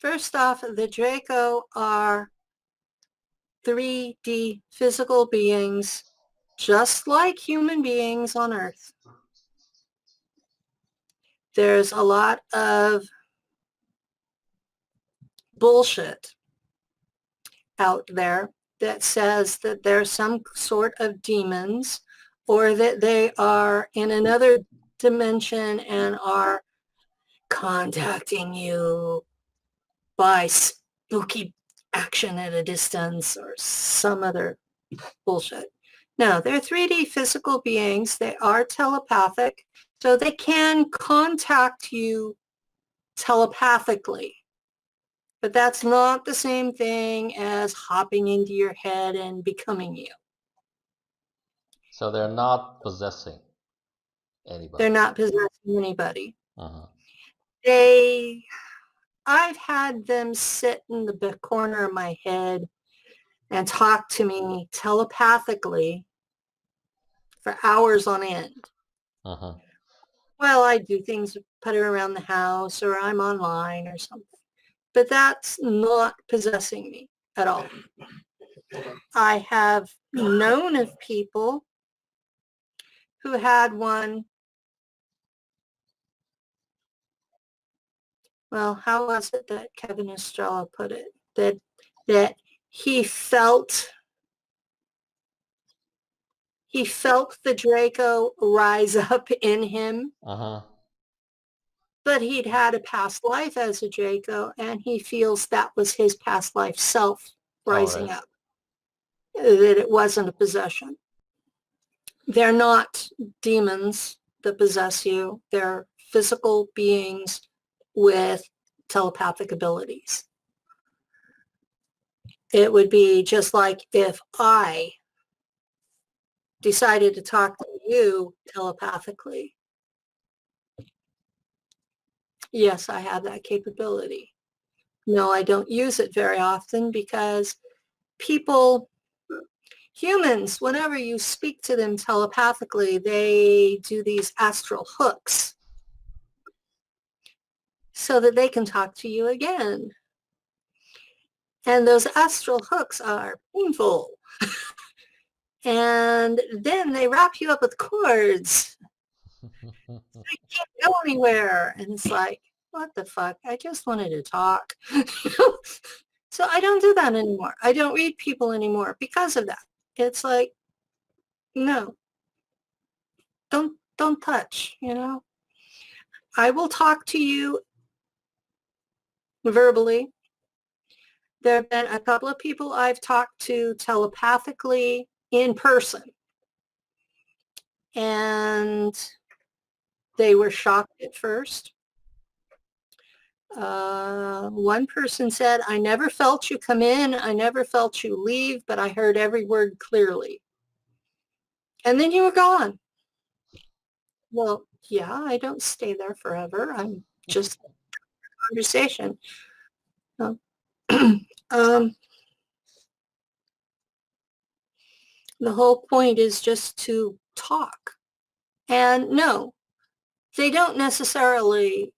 first off, the Draco are 3D physical beings, just like human beings on Earth. There's a lot of bullshit out there that says that there's some sort of demons or that they are in another dimension and are contacting you by spooky action at a distance or some other bullshit. No, they're 3D physical beings. They are telepathic, so they can contact you telepathically. But that's not the same thing as hopping into your head and becoming you. So they're not possessing anybody. They're not possessing anybody. Uh-huh. I've had them sit in the corner of my head and talk to me telepathically for hours on end. Uh-huh. Well, I do things, putter around the house, or I'm online or something. But that's not possessing me at all. I have known of people who had one. Well, how was it that Kevin Estrella put it? That he felt the Draco rise up in him. Uh-huh. But he'd had a past life as a Draco, and he feels that was his past life self rising up, that it wasn't a possession. They're not demons that possess you. They're physical beings with telepathic abilities. It would be just like if I decided to talk to you telepathically. Yes, I have that capability. No, I don't use it very often because humans, whenever you speak to them telepathically, they do these astral hooks so that they can talk to you again. And those astral hooks are painful. And then they wrap you up with cords. You can't go anywhere. And it's like, what the fuck? I just wanted to talk. So I don't do that anymore. I don't read people anymore because of that. It's like, no, don't touch, you know. I will talk to you verbally. There have been a couple of people I've talked to telepathically in person. And they were shocked at first. One person said, I never felt you come in. I never felt you leave, but I heard every word clearly. And then you were gone. Well, yeah, I don't stay there forever. I'm just conversation. The whole point is just to talk. And no, they don't necessarily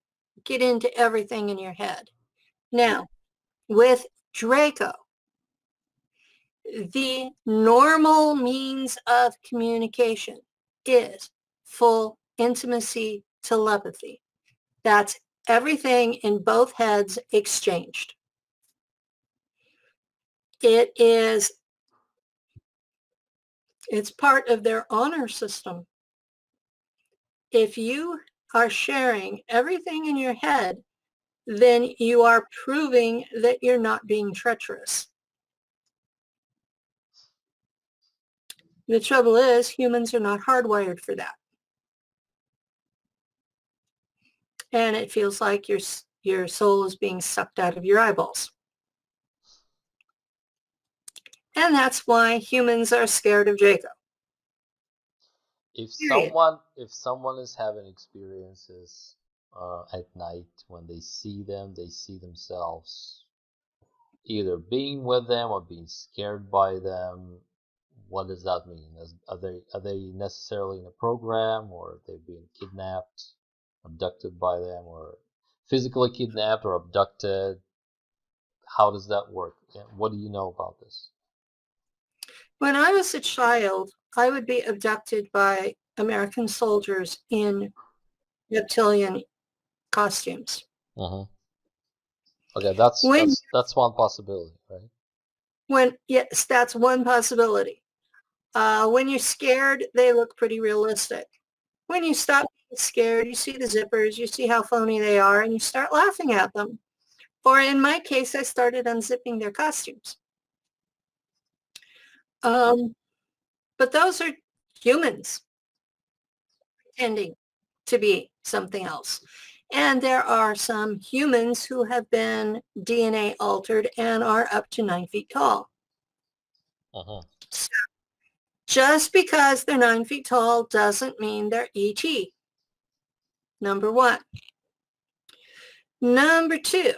get into everything in your head. Now, with Draco, the normal means of communication is full intimacy telepathy. That's everything in both heads exchanged. It's part of their honor system. If you are sharing everything in your head, then you are proving that you're not being treacherous. The trouble is, humans are not hardwired for that. And it feels like your soul is being sucked out of your eyeballs. And that's why humans are scared of Draco. If Period. someone is having experiences at night, when they see them, they see themselves either being with them or being scared by them. What does that mean? Are they necessarily in a program, or are they being kidnapped, abducted by them, or physically kidnapped or abducted? how does that work? What do you know about this? When I was a child, I would be abducted by American soldiers in reptilian costumes. Hmm. Okay, that's When, that's that's one possibility, right? yes, that's one possibility. When you're scared, they look pretty realistic. When you stop being scared, you see the zippers, you see how phony they are, and you start laughing at them. Or in my case, I started unzipping their costumes. But those are humans pretending to be something else. And there are some humans who have been DNA altered and are up to 9 feet tall. Hmm. So just because they're 9 feet tall doesn't mean they're ET. Number one. Number two,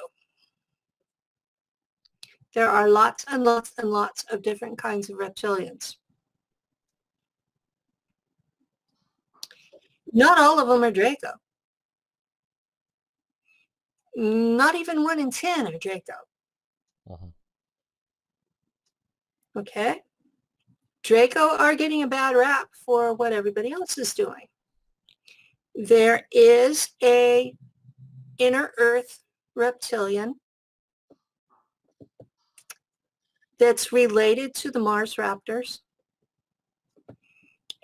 there are lots and lots and lots of different kinds of reptilians. Not all of them are Draco. Not even 1 in 10 are Draco. Hmm. Okay? Draco are getting a bad rap for what everybody else is doing. There is a inner Earth reptilian that's related to the Mars raptors.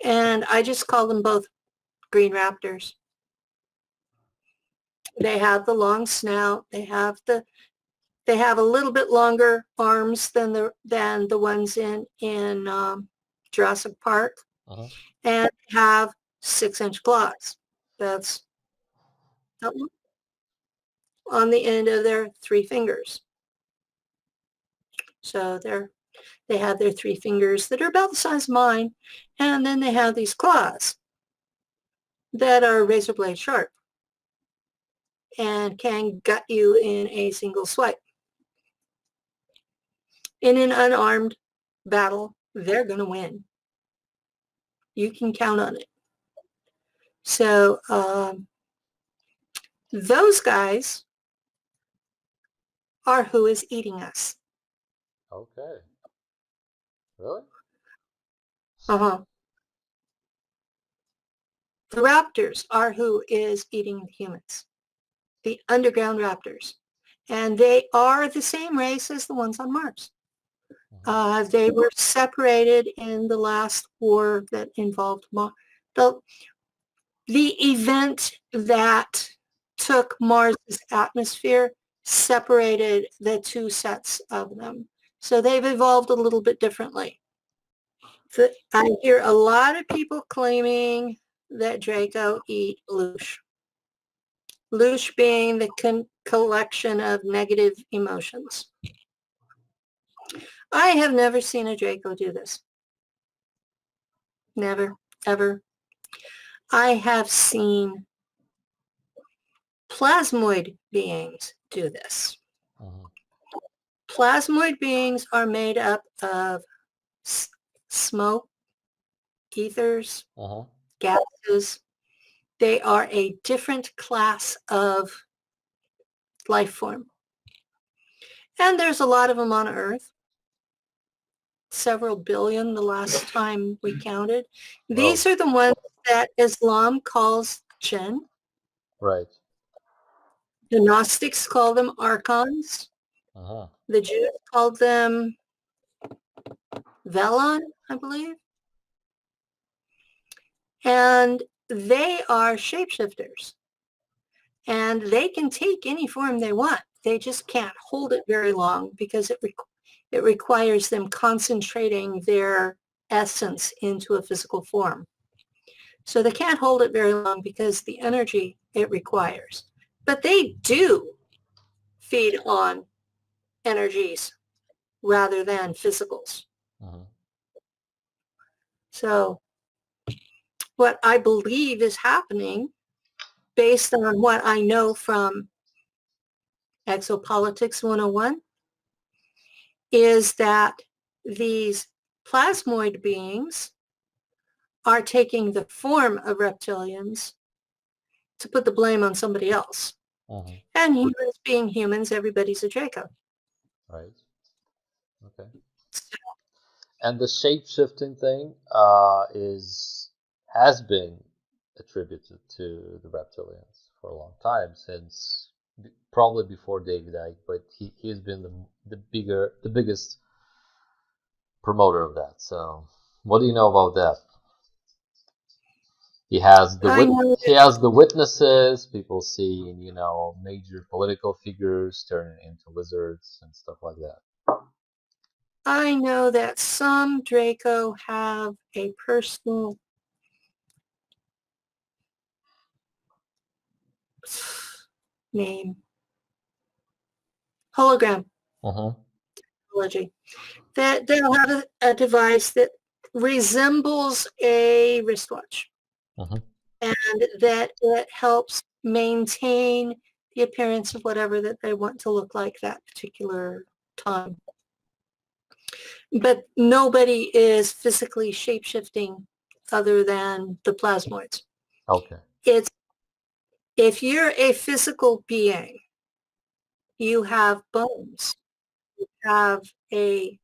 And I just call them both green raptors. They have the long snout. They have a little bit longer arms than the ones in Jurassic Park, Hmm. and have 6-inch claws. That's on the end of their 3 fingers. So they have their 3 fingers that are about the size of mine, and then they have these claws that are razor blade sharp and can gut you in a single swipe. In an unarmed battle, they're going to win. You can count on it. So those guys are who is eating us. Okay. Really? Uh-huh. The raptors are who is eating the humans. The underground raptors. And they are the same race as the ones on Mars. They were separated in the last war that involved Mars. The event that took Mars's atmosphere separated the 2 sets of them. So they've evolved a little bit differently. I hear a lot of people claiming that Draco eat Loosh. Loosh being the collection of negative emotions. I have never seen a Draco do this. Never, ever. I have seen plasmoid beings do this. Hmm. Plasmoid beings are made up of smoke, ethers, Hmm. gases. They are a different class of life form. And there's a lot of them on Earth. Several billion the last time we counted. These Oh, are the ones that Islam calls jinn. right. The Gnostics call them archons. Uh-huh. The Jews called them Velon, I believe. And they are shapeshifters. And they can take any form they want. They just can't hold it very long because it requires them concentrating their essence into a physical form. So they can't hold it very long because the energy it requires. But they do feed on energies rather than physicals. Uh-huh. So what I believe is happening based on what I know from Exopolitics 101 is that these plasmoid beings are taking the form of reptilians to put the blame on somebody else. Uh-huh. And humans being humans, everybody's a Draco. Right. Okay. And the shape shifting thing is has been attributed to the reptilians for a long time, since probably before David Icke, but he's been the biggest promoter of that. So what do you know about that? I know He has the witnesses. People seeing, major political figures turning into lizards and stuff like that. that some Draco have a personal name, hologram Uh-huh. technology, that they'll have a device that resembles a wristwatch, Uh-huh. and that it helps maintain the appearance of whatever that they want to look like that particular time. But nobody is physically shape-shifting other than the plasmoids. Okay. It's if you're a physical being, you have bones, you have a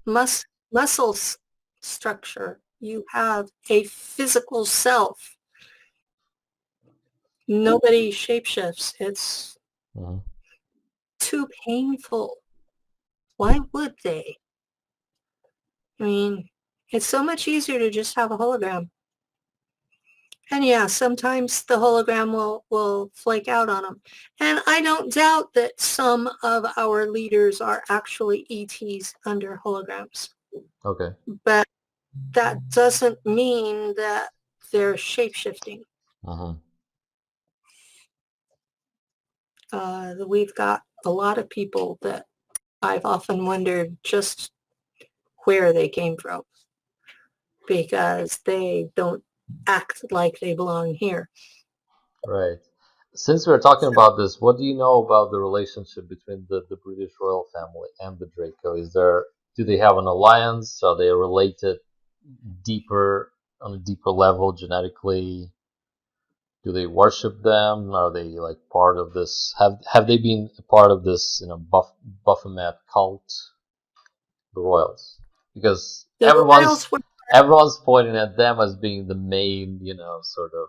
muscle structure, you have a physical self. Nobody shapeshifts. It's Uh-huh. too painful. Why would they? I mean, it's so much easier to just have a hologram. And yeah, sometimes the hologram will flake out on them. And I don't doubt that some of our leaders are actually ETs under holograms. Okay. But that doesn't mean that they're shape-shifting. Uh-huh. We've got a lot of people that I've often wondered just where they came from, because they don't act like they belong here. Right. Since we're talking about this, what do you know about the relationship between the British royal family and the Draco? Do they have an alliance? Are they related deeper on a deeper level genetically? Do they worship them? Are they like part of this? Have they been a part of this, Baphomet cult, the royals? Because The royals were, everyone's pointing at them as being the main, sort of,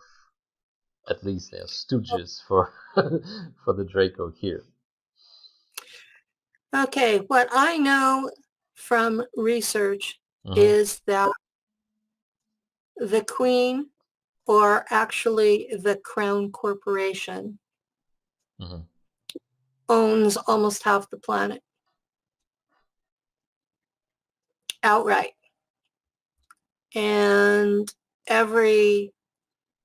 at least they're stooges for for the Draco here. okay, what I know from research Mm-hmm. is that the Queen, or actually the Crown Corporation, Mm-hmm. owns almost half the planet outright. And every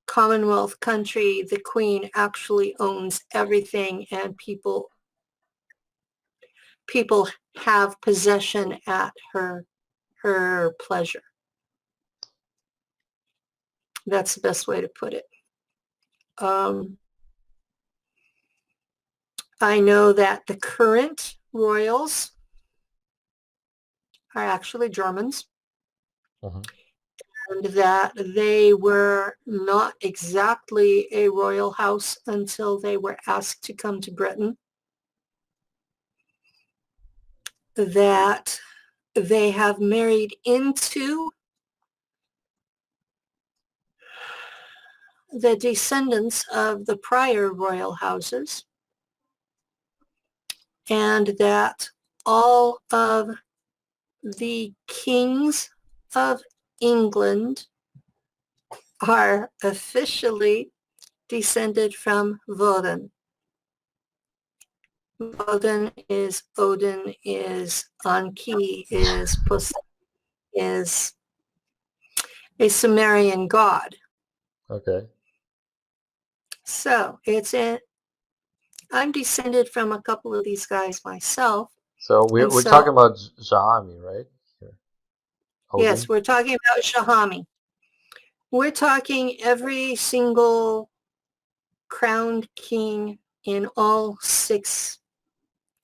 Commonwealth country, the Queen actually owns everything, and people have possession at her pleasure. That's the best way to put it. I know that the current royals are actually Germans, Mm-hmm. and that they were not exactly a royal house until they were asked to come to Britain, that they have married into the descendants of the prior royal houses, and that all of the kings of England are officially descended from Woden. Woden is Odin, is Anki, is is a Sumerian god. Okay. So I'm descended from a couple of these guys myself. So And we're so, talking about Jahami, right? Here. yes, Odin. we're talking about Shahami. We're talking every single crowned king in all 6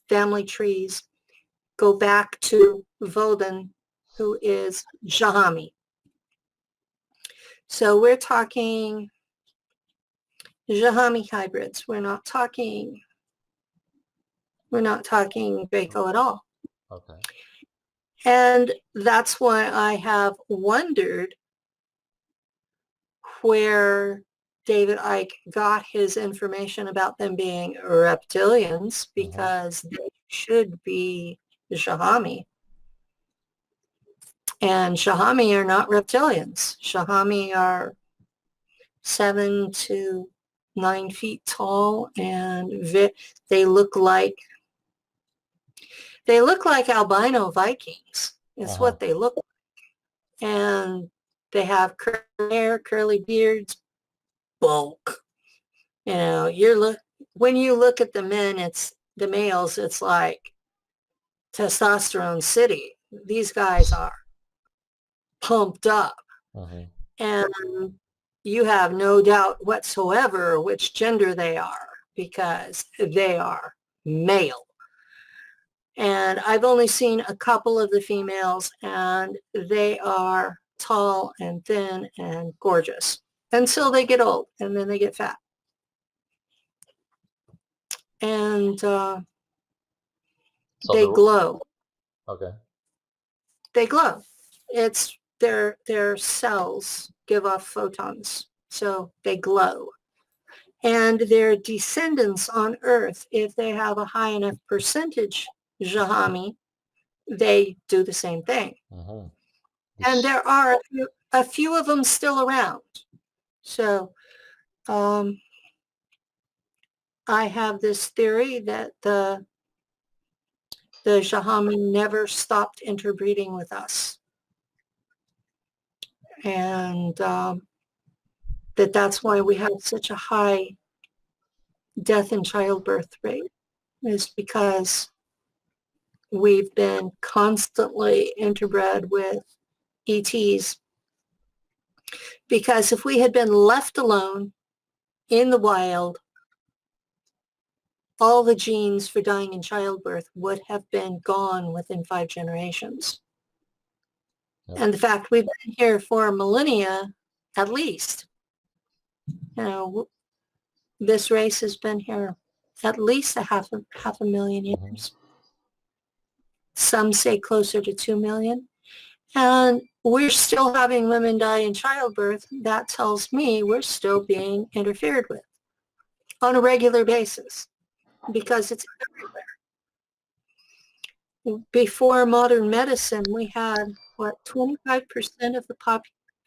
family trees go back to Woden, who is Jahami. So we're talking Jahami hybrids. We're not talking We're not talking Draco at all. Okay. And that's why I have wondered where David Icke got his information about them being reptilians, because they should be Shahami. And Shahami are not reptilians. Shahami are 7 to 9 feet tall, and they look like albino Vikings. Is what they look like. And they have curly hair, curly beards, bulk. You know, when you look at the men, it's the males, it's like testosterone city. These guys are pumped up. And you have no doubt whatsoever which gender they are, because they are male. And I've only seen a couple of the females, and they are tall and thin and gorgeous until they get old, and then they get fat. And they glow. Okay. They glow. It's their cells give off photons, so they glow. And their descendants on Earth, if they have a high enough percentage Jahami, they do the same thing. And there are a few of them still around. So I have this theory that the Jahami never stopped interbreeding with us. And that's why we have such a high death and childbirth rate, is because we've been constantly interbred with ETs. Because if we had been left alone in the wild, all the genes for dying in childbirth would have been gone within 5 generations. Yep. And the fact we've been here for millennia, at least, this race has been here at least half a million years. Some say closer to 2 million. And we're still having women die in childbirth. That tells me we're still being interfered with on a regular basis, because it's everywhere. Before modern medicine, we had, 25%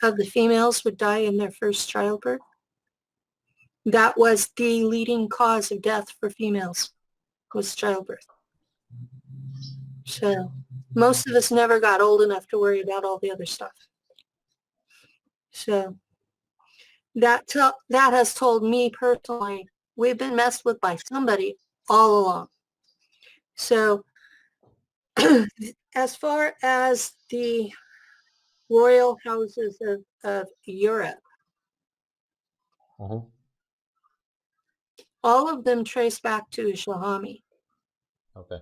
of the females would die in their first childbirth. That was the leading cause of death for females, was childbirth. So most of us never got old enough to worry about all the other stuff. So that has told me personally, we've been messed with by somebody all along. So as far as the royal houses of Europe, all of them trace back to Shahami. Okay.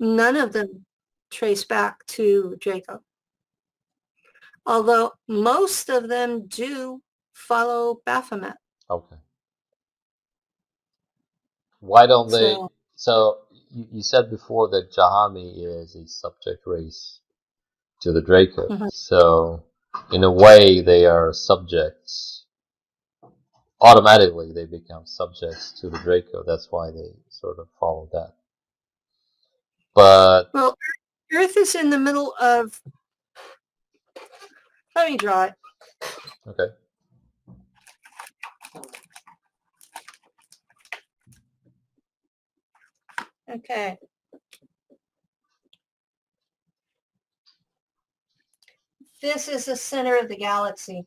None of them trace back to Draco. Although most of them do follow Baphomet. Okay. Why don't they? So you said before that Jahami is a subject race to the Draco. So in a way, they are subjects. Automatically, they become subjects to the Draco. That's why they sort of follow that. But well, Earth is in the middle of. Let me draw it. Okay. Okay. This is the center of the galaxy.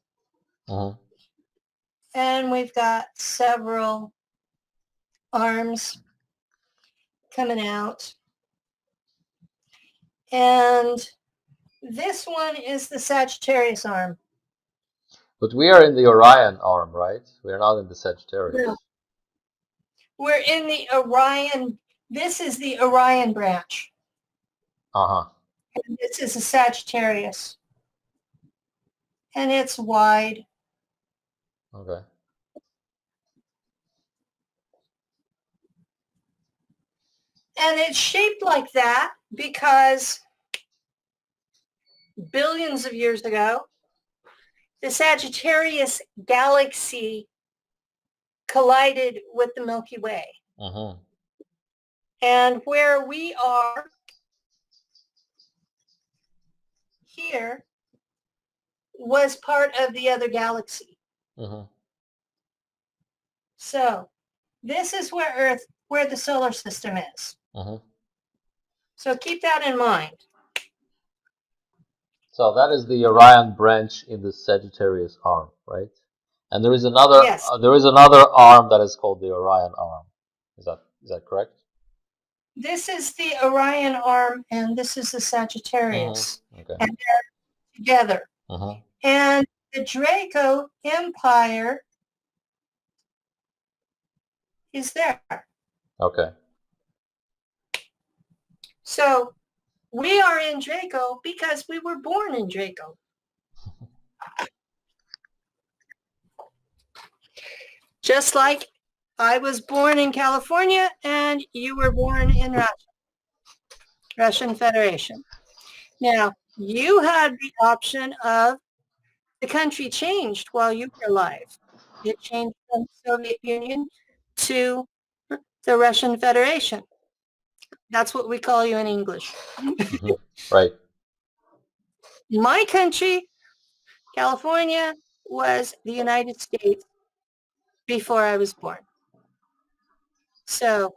And we've got several arms coming out. And this one is the Sagittarius arm. But we are in the Orion arm, right? We are not in the Sagittarius. No. We're in the Orion. This is the Orion branch. And this is a Sagittarius. And it's wide. Okay. And it's shaped like that because billions of years ago, the Sagittarius galaxy collided with the Milky Way. Mm-hmm. And where we are here was part of the other galaxy. Mm-hmm. So this is where the solar system is. Mm-hmm. So keep that in mind. So that is the Orion branch in the Sagittarius arm, right? And there is another Yes. arm that is called the Orion arm. Is that correct? This is the Orion arm, and this is the Sagittarius. Mm-hmm. Okay. And they're together. Mm-hmm. And the Draco Empire is there. Okay. So we are in Draco because we were born in Draco. Just like I was born in California and you were born in Russia, Russian Federation. Now, you had the option of the country changed while you were alive. It changed from Soviet Union to the Russian Federation. That's what we call you in English. Mm-hmm. Right. My country, California, was the United States before I was born. So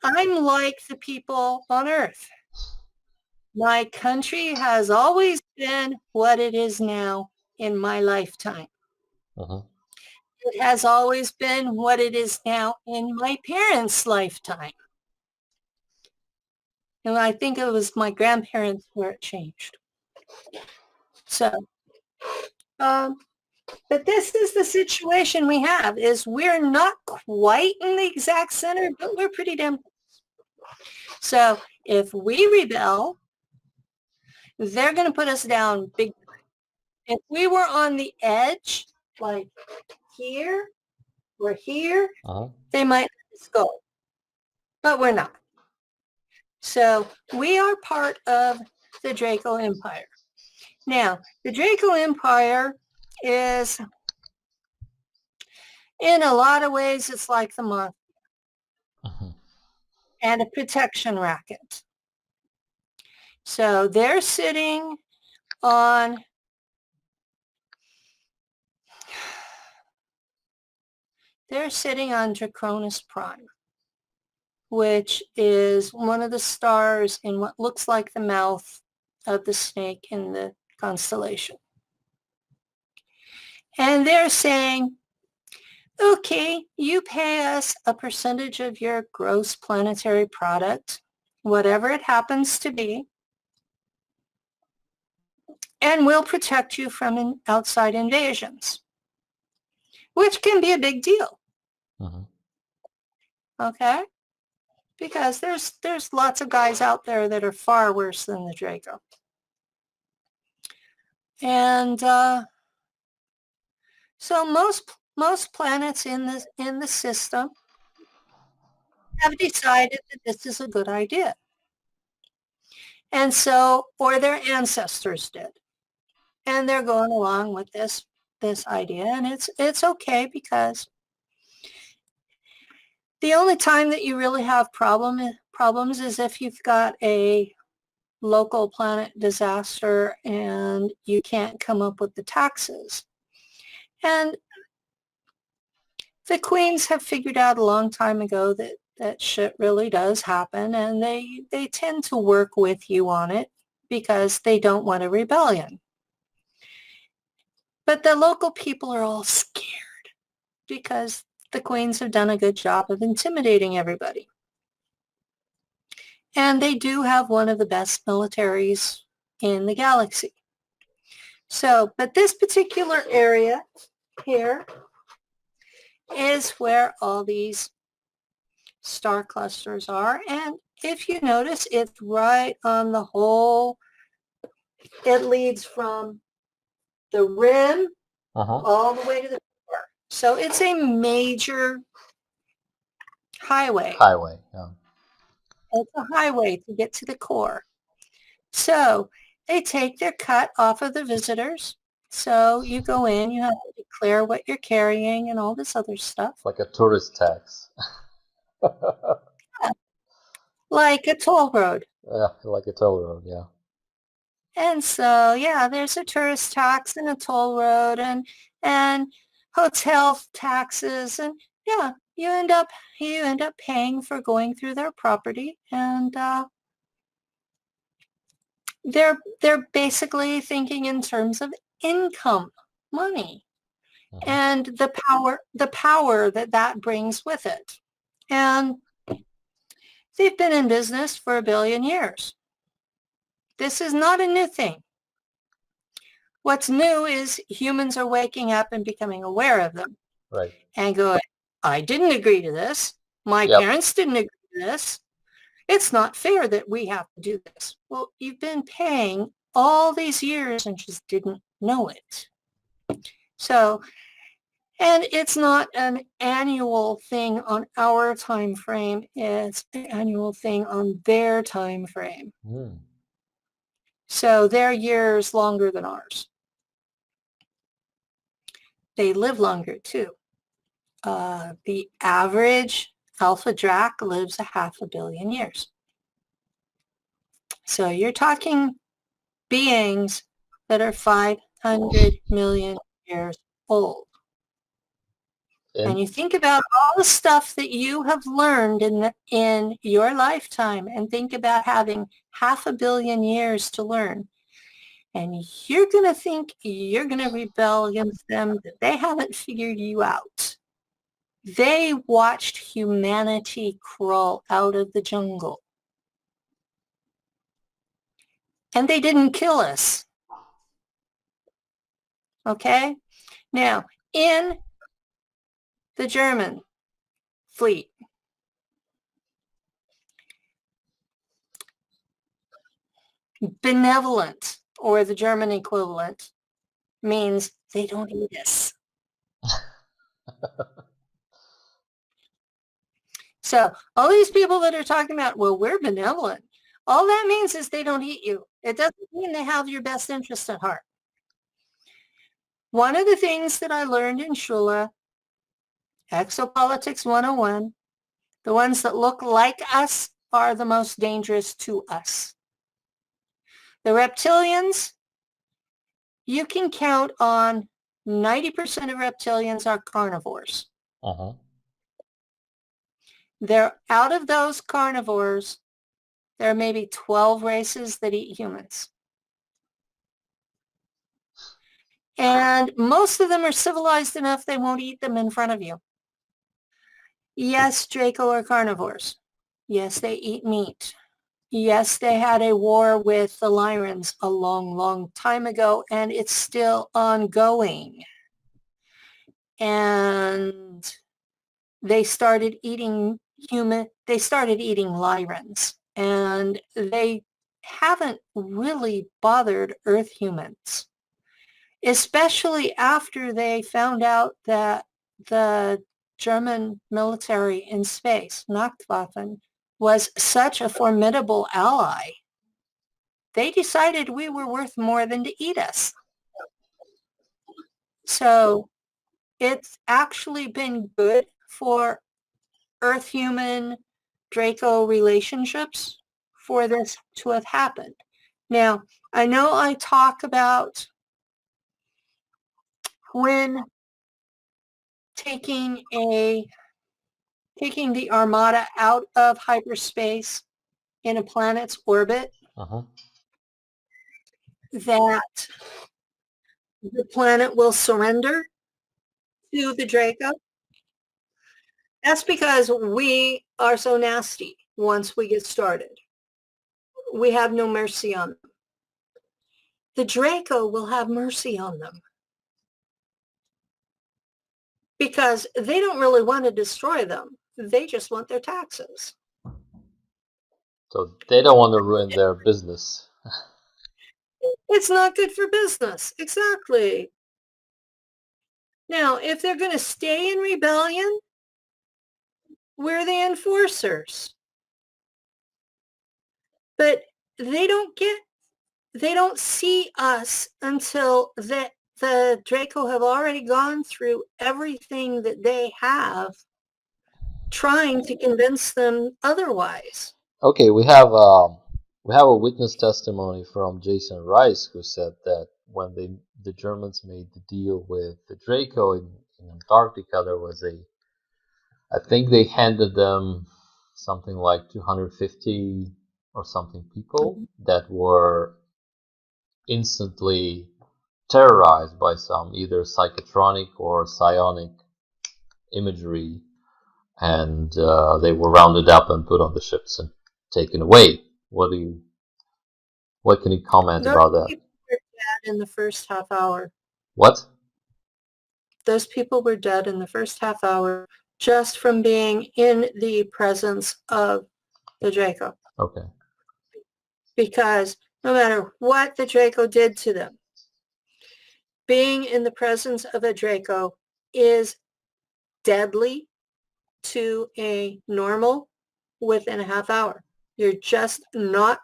I'm like the people on Earth. My country has always been what it is now in my lifetime. Mm-hmm. It has always been what it is now in my parents' lifetime. And I think it was my grandparents where it changed. So, but this is the situation we have, is we're not quite in the exact center, but we're pretty damn close. So if we rebel, they're going to put us down big time. If we were on the edge, like here or here, Uh-huh. they might let us go, but we're not. So we are part of the Draco Empire. Now, the Draco Empire is, in a lot of ways, it's like the mafia Mm-hmm. and a protection racket. So they're sitting on Draconis Prime, which is one of the stars in what looks like the mouth of the snake in the constellation. And they're saying, okay, you pay us a percentage of your gross planetary product, whatever it happens to be, and we'll protect you from outside invasions, which can be a big deal. Mm-hmm. Okay? Because there's lots of guys out there that are far worse than the Draco. And so most planets in the system have decided that this is a good idea. And so, or their ancestors did. And they're going along with this idea, and it's okay, because the only time that you really have problems is if you've got a local planet disaster and you can't come up with the taxes. And the queens have figured out a long time ago that shit really does happen, and they tend to work with you on it because they don't want a rebellion. But the local people are all scared because the queens have done a good job of intimidating everybody. And they do have one of the best militaries in the galaxy. So, but this particular area here is where all these star clusters are. And if you notice, it's right on the whole. It leads from the rim all the way to the core. So it's a major highway. Highway. Yeah. It's a highway to get to the core. So they take their cut off of the visitors. So you go in, you have to declare what you're carrying and all this other stuff. Like a tourist tax. Like a toll road. Yeah, like a toll road, yeah. And so, yeah, there's a tourist tax and a toll road and hotel taxes, and yeah, you end up paying for going through their property, and they're basically thinking in terms of income, money, and the power that brings with it. And they've been in business for 1 billion years. This is not a new thing. What's new is humans are waking up and becoming aware of them. Right. And going, I didn't agree to this. My Yep. parents didn't agree to this. It's not fair that we have to do this. Well, you've been paying all these years and just didn't know it. So, and it's not an annual thing on our time frame. It's an annual thing on their time frame. Mm. So they're years longer than ours. They live longer too. The average alpha drac lives 500 million years. So you're talking beings that are 500 million years old. And you think about all the stuff that you have learned in your lifetime, and think about having 500 million years to learn. And you're going to think you're going to rebel against them, that they haven't figured you out. They watched humanity crawl out of the jungle. And they didn't kill us. Okay? Now, in the German fleet, benevolent, or the German equivalent, means they don't eat us. So all these people that are talking about, well, we're benevolent, all that means is they don't eat you. It doesn't mean they have your best interest at heart. One of the things that I learned in Shula, Exopolitics 101, the ones that look like us are the most dangerous to us. The reptilians, you can count on 90% of reptilians are carnivores. They're out of those carnivores, there are maybe 12 races that eat humans. And most of them are civilized enough they won't eat them in front of you. Yes, Draco are carnivores. Yes, they eat meat. Yes, they had a war with the Lyrans a long, long time ago, and it's still ongoing. And they started eating Lyrans, and they haven't really bothered Earth humans, especially after they found out that the German military in space, Nachtwaffen, was such a formidable ally. They decided we were worth more than to eat us. So it's actually been good for Earth-human Draco relationships for this to have happened. Now, I know I talk about when taking the armada out of hyperspace in a planet's orbit, that the planet will surrender to the Draco. That's because we are so nasty once we get started. We have no mercy on them. The Draco will have mercy on them because they don't really want to destroy them. They just want their taxes. So they don't want to ruin their business. It's not good for business. Exactly. Now, if they're going to stay in rebellion, we're the enforcers. But they don't see us until the Draco have already gone through everything that they have, trying to convince them otherwise. Okay, we have a witness testimony from Jason Rice, who said that when the Germans made the deal with the Draco in Antarctica, there was I think they handed them something like 250 or something people that were instantly terrorized by some either psychotronic or psionic imagery, and they were rounded up and put on the ships and taken away. What can you comment Those about that? people were dead in the first half hour. What? Those people were dead in the first half hour just from being in the presence of the Draco. Okay. Because no matter what the Draco did to them, being in the presence of a Draco is deadly to a normal within a half hour. You're just not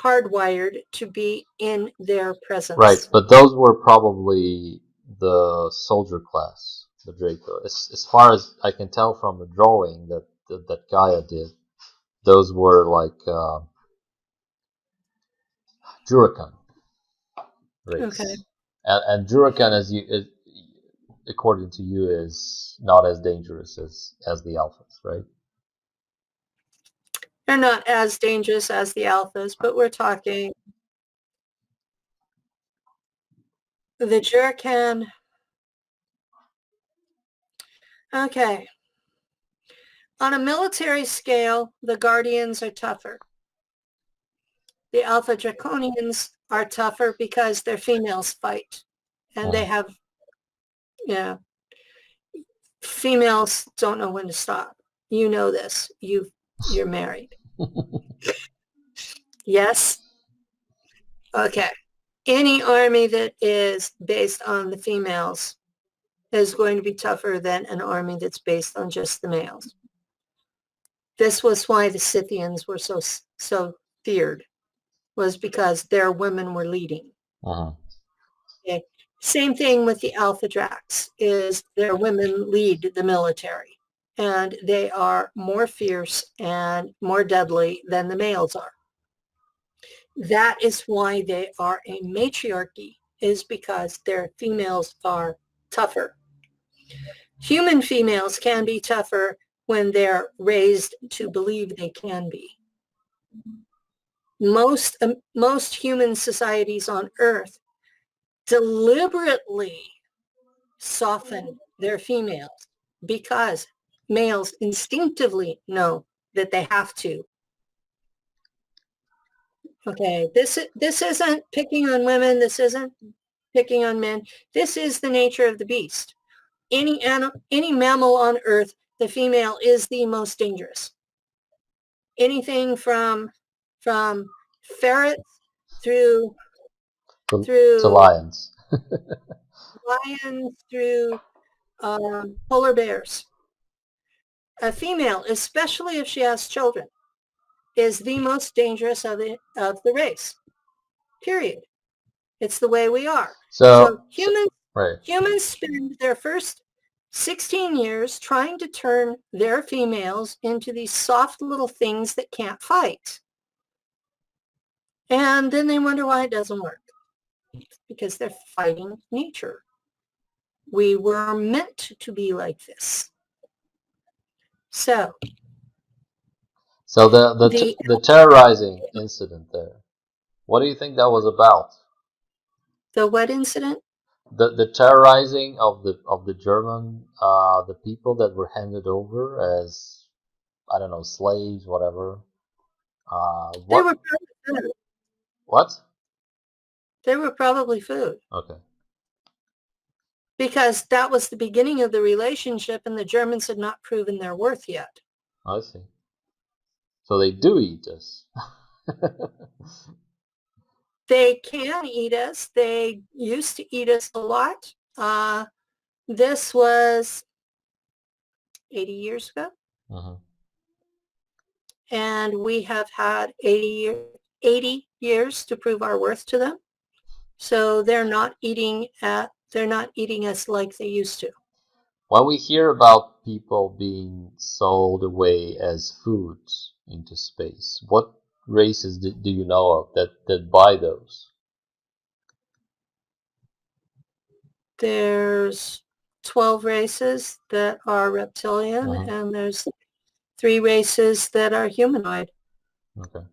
hardwired to be in their presence. Right, but those were probably the soldier class, the Draco. As far as I can tell from the drawing that Gaia did, those were like Jurakan race. Okay. And Jurakan, according to you, is not as dangerous as the Alphas, right? They're not as dangerous as the alphas, but we're talking the Jurakan. Okay. On a military scale, the Guardians are tougher. The Alpha Draconians are tougher because their females fight. And they have, females don't know when to stop. You know this. You're married. Yes? Okay. Any army that is based on the females is going to be tougher than an army that's based on just the males. This was why the Scythians were so feared, was because their women were leading. Okay. Same thing with the Alpha Dracs, is their women lead the military, and they are more fierce and more deadly than the males are. That is why they are a matriarchy, is because their females are tougher. Human females can be tougher when they're raised to believe they can be. Most human societies on Earth deliberately soften their females because males instinctively know that they have to. Okay, this isn't picking on women. This isn't picking on men. This is the nature of the beast. Any mammal on Earth, the female is the most dangerous. Anything from ferrets through to lions. Lions through polar bears. A female, especially if she has children, is the most dangerous of the race. Period. It's the way we are. So humans spend their first 16 years trying to turn their females into these soft little things that can't fight. And then they wonder why it doesn't work. Because they're fighting nature. We were meant to be like this. So the terrorizing incident there, what do you think that was about? The what incident? The terrorizing of the German the people that were handed over as, I don't know, slaves, whatever. They were probably food. What? They were probably food. Okay. Because that was the beginning of the relationship, and the Germans had not proven their worth yet. I see. So they do eat us. They can eat us. They used to eat us a lot. This was 80 years ago. Uh-huh. And we have had 80 years 80 years to prove our worth to them. So they're not eating us like they used to. When we hear about people being sold away as food into space, what races do you know of that buy those? There's 12 races that are reptilian, Uh-huh. and there's 3 races that are humanoid. Okay.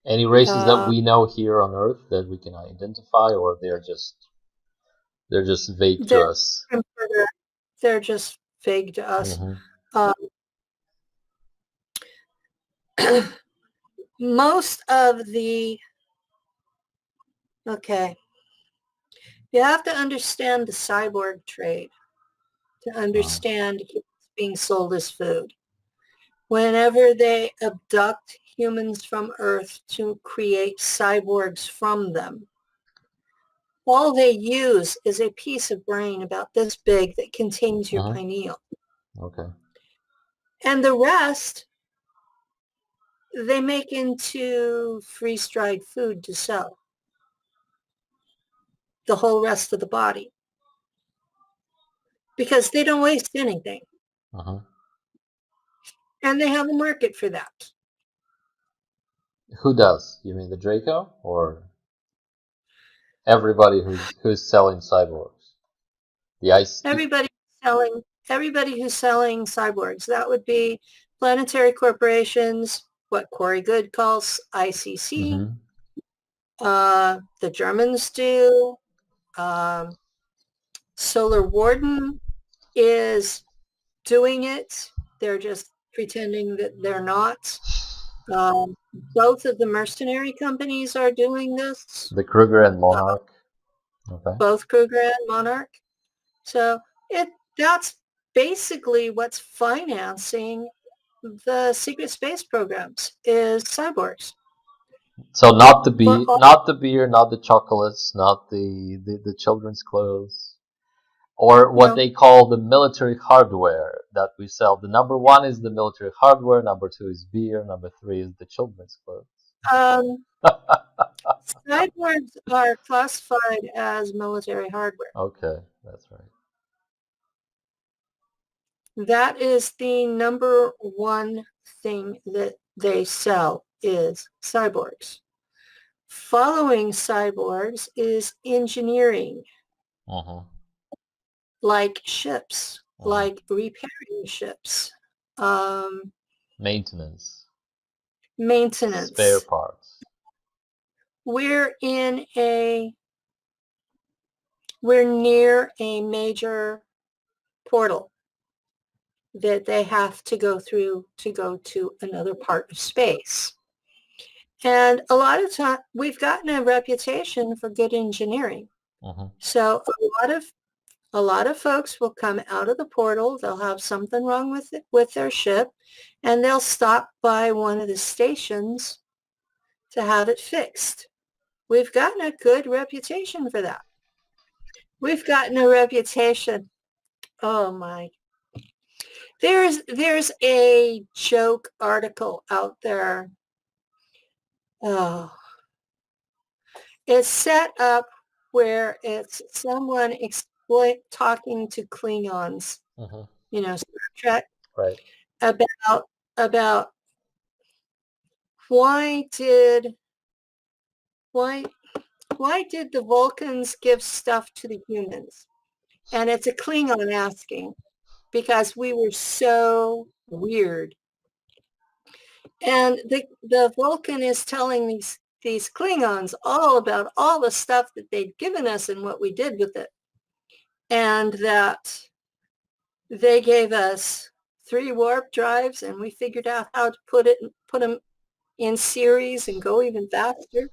Any races that Uh, we know here on Earth that we can identify, or they're just vague to they're, us? they're just vague to us. Mm-hmm. Um, most of the, okay, you have to understand the cyborg trade to Uh-huh. understand humans being sold as food. Whenever they abduct humans from Earth to create cyborgs from them, all they use is a piece of brain about this big that contains your Uh-huh. pineal. Okay. And the rest, they make into freeze-dried food to sell. The whole rest of the body. Because they don't waste anything. Uh-huh. And they have a market for that. Who does? You mean the Draco, or everybody who's selling cyborgs? The ice. Everybody who's selling cyborgs. That would be planetary corporations, what Corey Good calls ICC. Mm-hmm. The Germans do. Um, Solar Warden is doing it. They're just pretending that they're not. Um, both of the mercenary companies are doing this. The Kruger and Monarch. Okay. Both Kruger and Monarch. So that's basically what's financing the secret space programs is cyborgs. So not the For beer, all, not the chocolates, not the children's clothes, or what no, they call the military hardware that we sell. The number one is the military hardware, number two is beer, number three is the children's clothes. um, cyborgs are classified as military hardware. Okay, that's right. That is the number one thing that they sell is cyborgs. Following cyborgs is engineering, Uh-huh. like ships, Uh-huh. like repairing ships, um, Maintenance, spare maintenance. parts. We're in a, we're near a major portal that they have to go through to go to another part of space. And a lot of time we've gotten a reputation for good engineering. Uh-huh. So a lot of folks will come out of the portal, they'll have something wrong with their ship, and they'll stop by one of the stations to have it fixed. We've gotten a good reputation for that. We've gotten a reputation. Oh my. There's a joke article out there. Oh, it's set up where it's someone talking to Klingons, Uh-huh. Star Trek, Right. about why did why why did the Vulcans give stuff to the humans? And it's a Klingon asking because we were so weird. And the Vulcan is telling these Klingons all about all the stuff that they'd given us and what we did with it. And that they gave us 3 warp drives and we figured out how to put them in series and go even faster.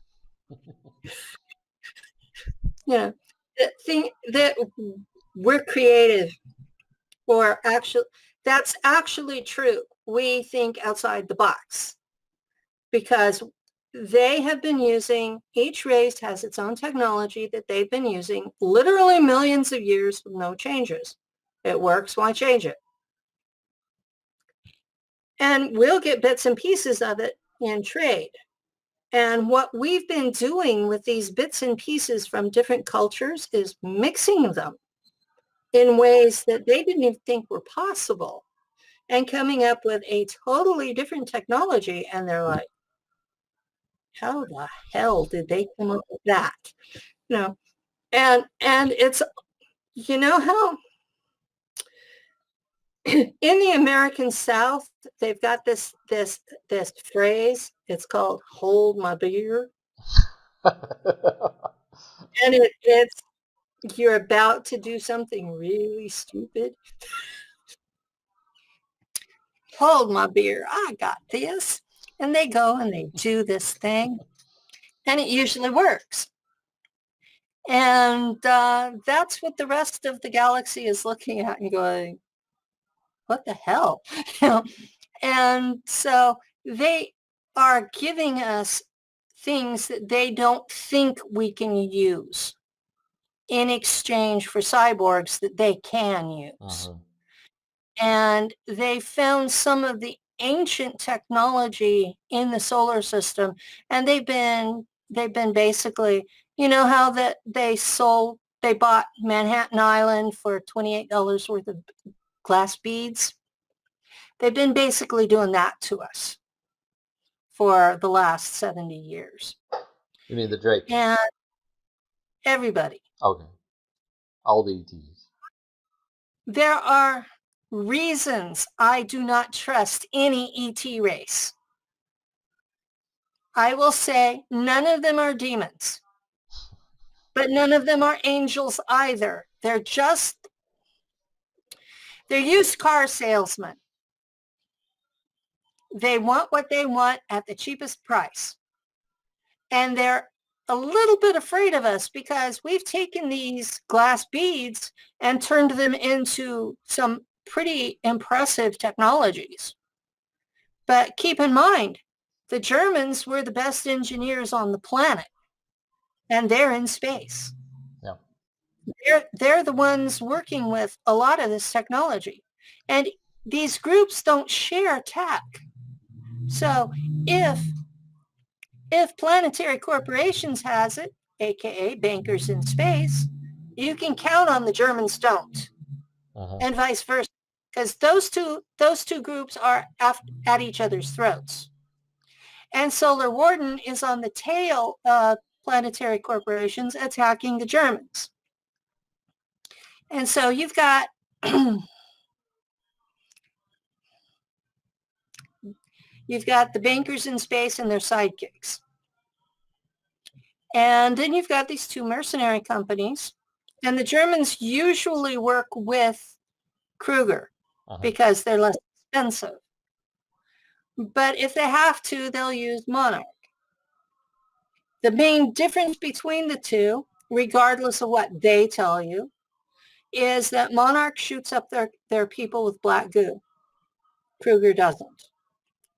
The thing that we're creative, or actually, that's actually true. We think outside the box because they have been using, each race has its own technology that they've been using literally millions of years with no changes. It works, why change it? And we'll get bits and pieces of it in trade. And what we've been doing with these bits and pieces from different cultures is mixing them in ways that they didn't even think were possible and coming up with a totally different technology. And they're like, how the hell did they come up with that? You know, and it's, you know how in the American South, they've got this phrase, it's called hold my beer. And it's, you're about to do something really stupid. Hold my beer. I got this. And they go and they do this thing. And it usually works. And that's what the rest of the galaxy is looking at and going, what the hell? And so they are giving us things that they don't think we can use in exchange for cyborgs that they can use. Uh-huh. And they found some of the ancient technology in the solar system, and they've been basically, you know how that they bought Manhattan Island for $28 worth of glass beads. They've been basically doing that to us for the last 70 years. You mean the Drake? And everybody. Okay. All the ETs. There are reasons I do not trust any ET race. I will say none of them are demons, but none of them are angels either. They're used car salesmen. They want what they want at the cheapest price. And they're a little bit afraid of us because we've taken these glass beads and turned them into some pretty impressive technologies. But keep in mind, the Germans were the best engineers on the planet, and they're in space. Yeah. They're the ones working with a lot of this technology. And these groups don't share tech. So if Planetary Corporations has it, aka bankers in space, you can count on the Germans don't, and vice versa, because those two groups are at each other's throats. And Solar Warden is on the tail of Planetary Corporations attacking the Germans. And so you've got you've got the bankers in space and their sidekicks. And then you've got these two mercenary companies. And the Germans usually work with Kruger because they're less expensive. But if they have to, they'll use Monarch. The main difference between the two, regardless of what they tell you, is that Monarch shoots up their people with black goo. Kruger doesn't.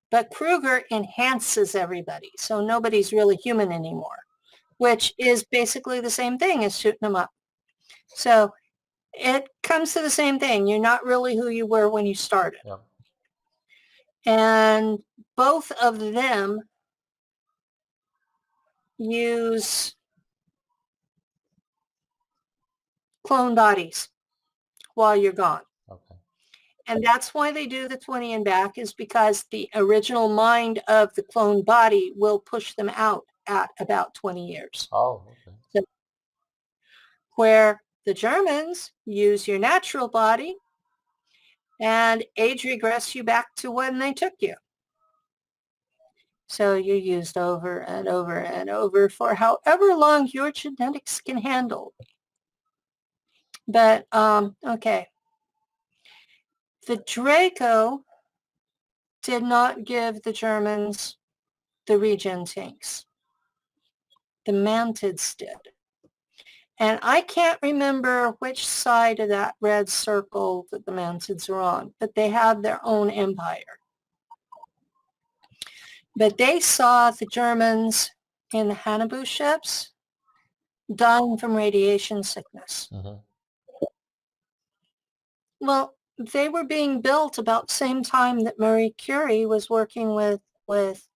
But Kruger enhances everybody, so nobody's really human anymore, which is basically the same thing as shooting them up. So it comes to the same thing. You're not really who you were when you started. Yeah. And both of them use clone bodies while you're gone. Okay. And that's why they do the 20 and back, is because the original mind of the clone body will push them out at about 20 years. Oh, okay. So, where the Germans use your natural body and age regress you back to when they took you. So you're used over and over and over for however long your genetics can handle. But, okay. The Draco did not give the Germans the regen tanks. The Mantids did. And I can't remember which side of that red circle that the Mantids are on, but they have their own empire. But they saw the Germans in the Hannibal ships dying from radiation sickness. Well, they were being built about the same time that Marie Curie was working with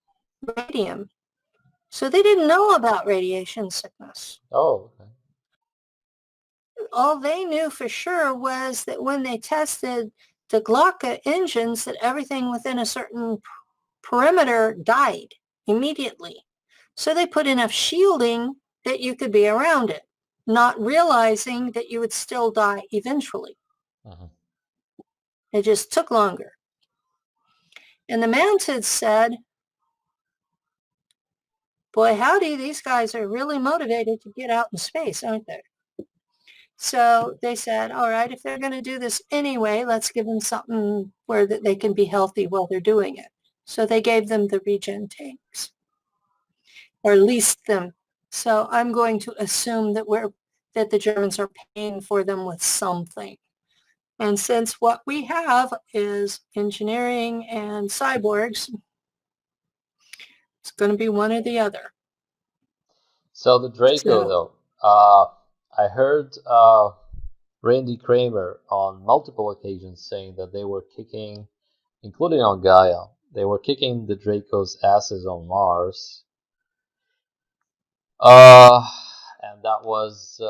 radium. So they didn't know about radiation sickness. Oh, okay. All they knew for sure was that when they tested the Galactic engines, that everything within a certain perimeter died immediately. So they put enough shielding that you could be around it, not realizing that you would still die eventually. Mhm. It just took longer. And the Mantids said, boy, howdy, these guys are really motivated to get out in space, aren't they? So they said, all right, if they're going to do this anyway, let's give them something where that they can be healthy while they're doing it. So they gave them the regen tanks, or leased them. So I'm going to assume that the Germans are paying for them with something. And since what we have is engineering and cyborgs, it's going to be one or the other. So the Draco, So, though, I heard Randy Kramer on multiple occasions saying that they were kicking, including on Gaia, they were kicking the Draco's asses on Mars. And that was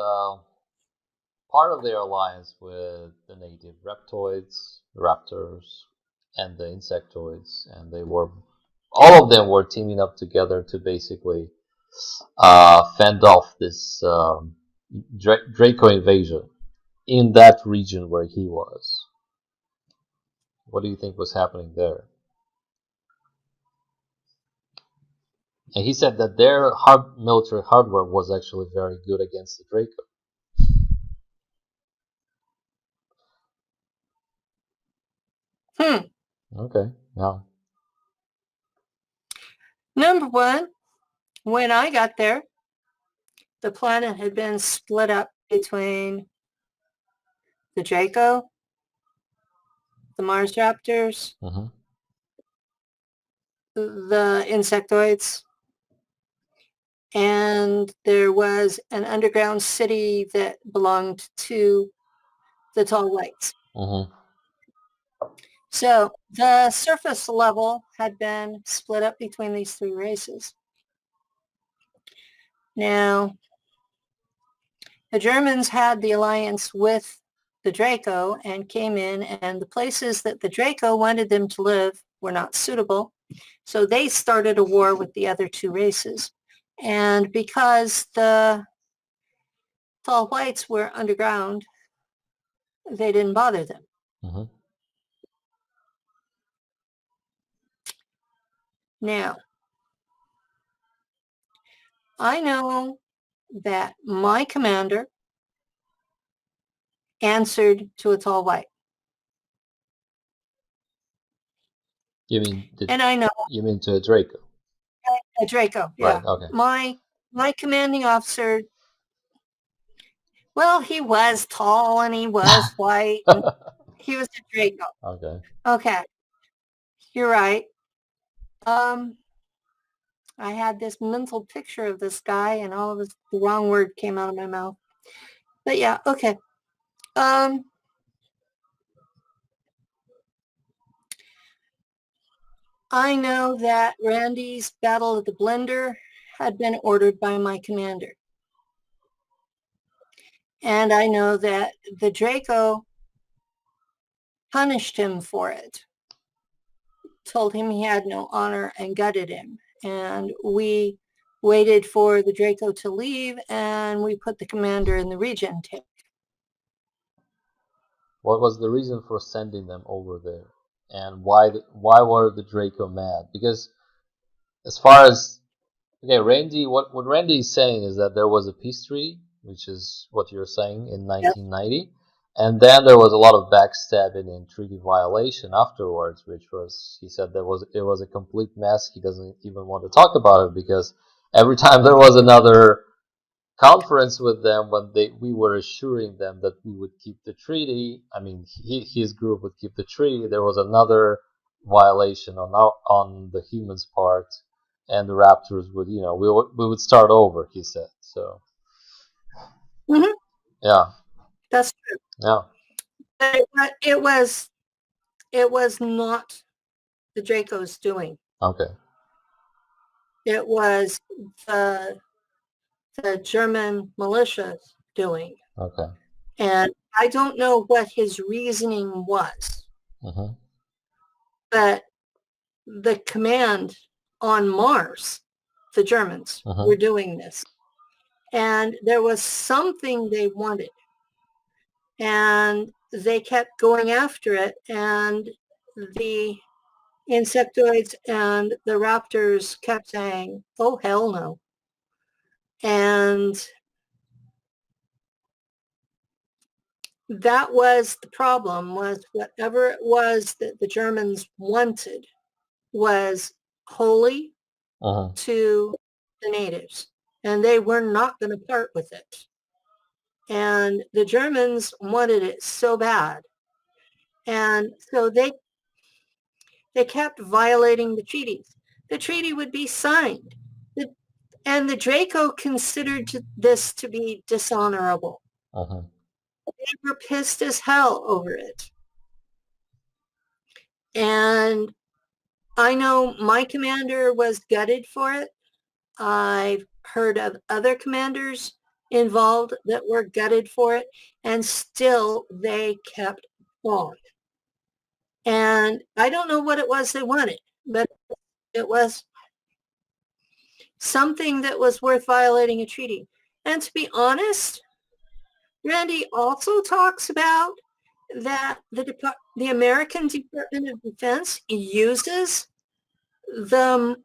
part of their alliance with the native reptoids, raptors, and the insectoids, and they were all of them were teaming up together to basically fend off this Draco invasion in that region where he was. What do you think was happening there? And he said that their military hardware was actually very good against the Draco. Okay, yeah. Number one, when I got there, the planet had been split up between the Draco, the Mars Raptors, Mm-hmm. the insectoids, and there was an underground city that belonged to the tall whites. Mm-hmm. So the surface level had been split up between these three races. Now, the Germans had the alliance with the Draco and came in, and the places that the Draco wanted them to live were not suitable. So they started a war with the other two races. And because the tall whites were underground, they didn't bother them. Mm-hmm. Now, I know that my commander answered to a tall white. And I know You mean to a Draco? a Draco, Right. yeah. Okay. My commanding officer, well, he was tall and he was white and he was a Draco. Okay. Okay, you're right. I had this mental picture of this guy and all of the wrong word came out of my mouth. But yeah, okay. I know that Randy's Battle of the Blender had been ordered by my commander. And I know that the Draco punished him for it, told him he had no honor and gutted him. And we waited for the Draco to leave and we put the commander in the regen tank. What was the reason for sending them over there, and why were the Draco mad? Because as far as okay, Randy, what Randy is saying is that there was a peace treaty, which is what you're saying in Yep. 1990, and then there was a lot of backstabbing and treaty violation afterwards, which was he said it was a complete mess. He doesn't even want to talk about it because every time there was another conference with them when we were assuring them that we would keep the treaty. I mean, his group would keep the treaty. There was another violation on the humans' part, and the Raptors would, we would start over. He said so. Mm-hmm. Yeah, That's true. yeah. But it was not the Draco's doing. Okay. it was the German militias doing. Okay. And I don't know what his reasoning was, Mm-hmm. but the command on Mars, the Germans Mm-hmm. were doing this. And there was something they wanted. And they kept going after it. And the insectoids and the raptors kept saying, oh, hell no. And that was the problem, was whatever it was that the Germans wanted was holy Mm-hmm. to the natives, and they were not going to part with it. And the Germans wanted it so bad. And so they kept violating the treaties. The treaty would be signed. And the Draco considered this to be dishonorable. Mm-hmm. They were pissed as hell over it. And I know my commander was gutted for it. I've heard of other commanders involved that were gutted for it, and still they kept on. And I don't know what it was they wanted, but it was something that was worth violating a treaty. And to be honest, Randy also talks about that the American Department of Defense uses the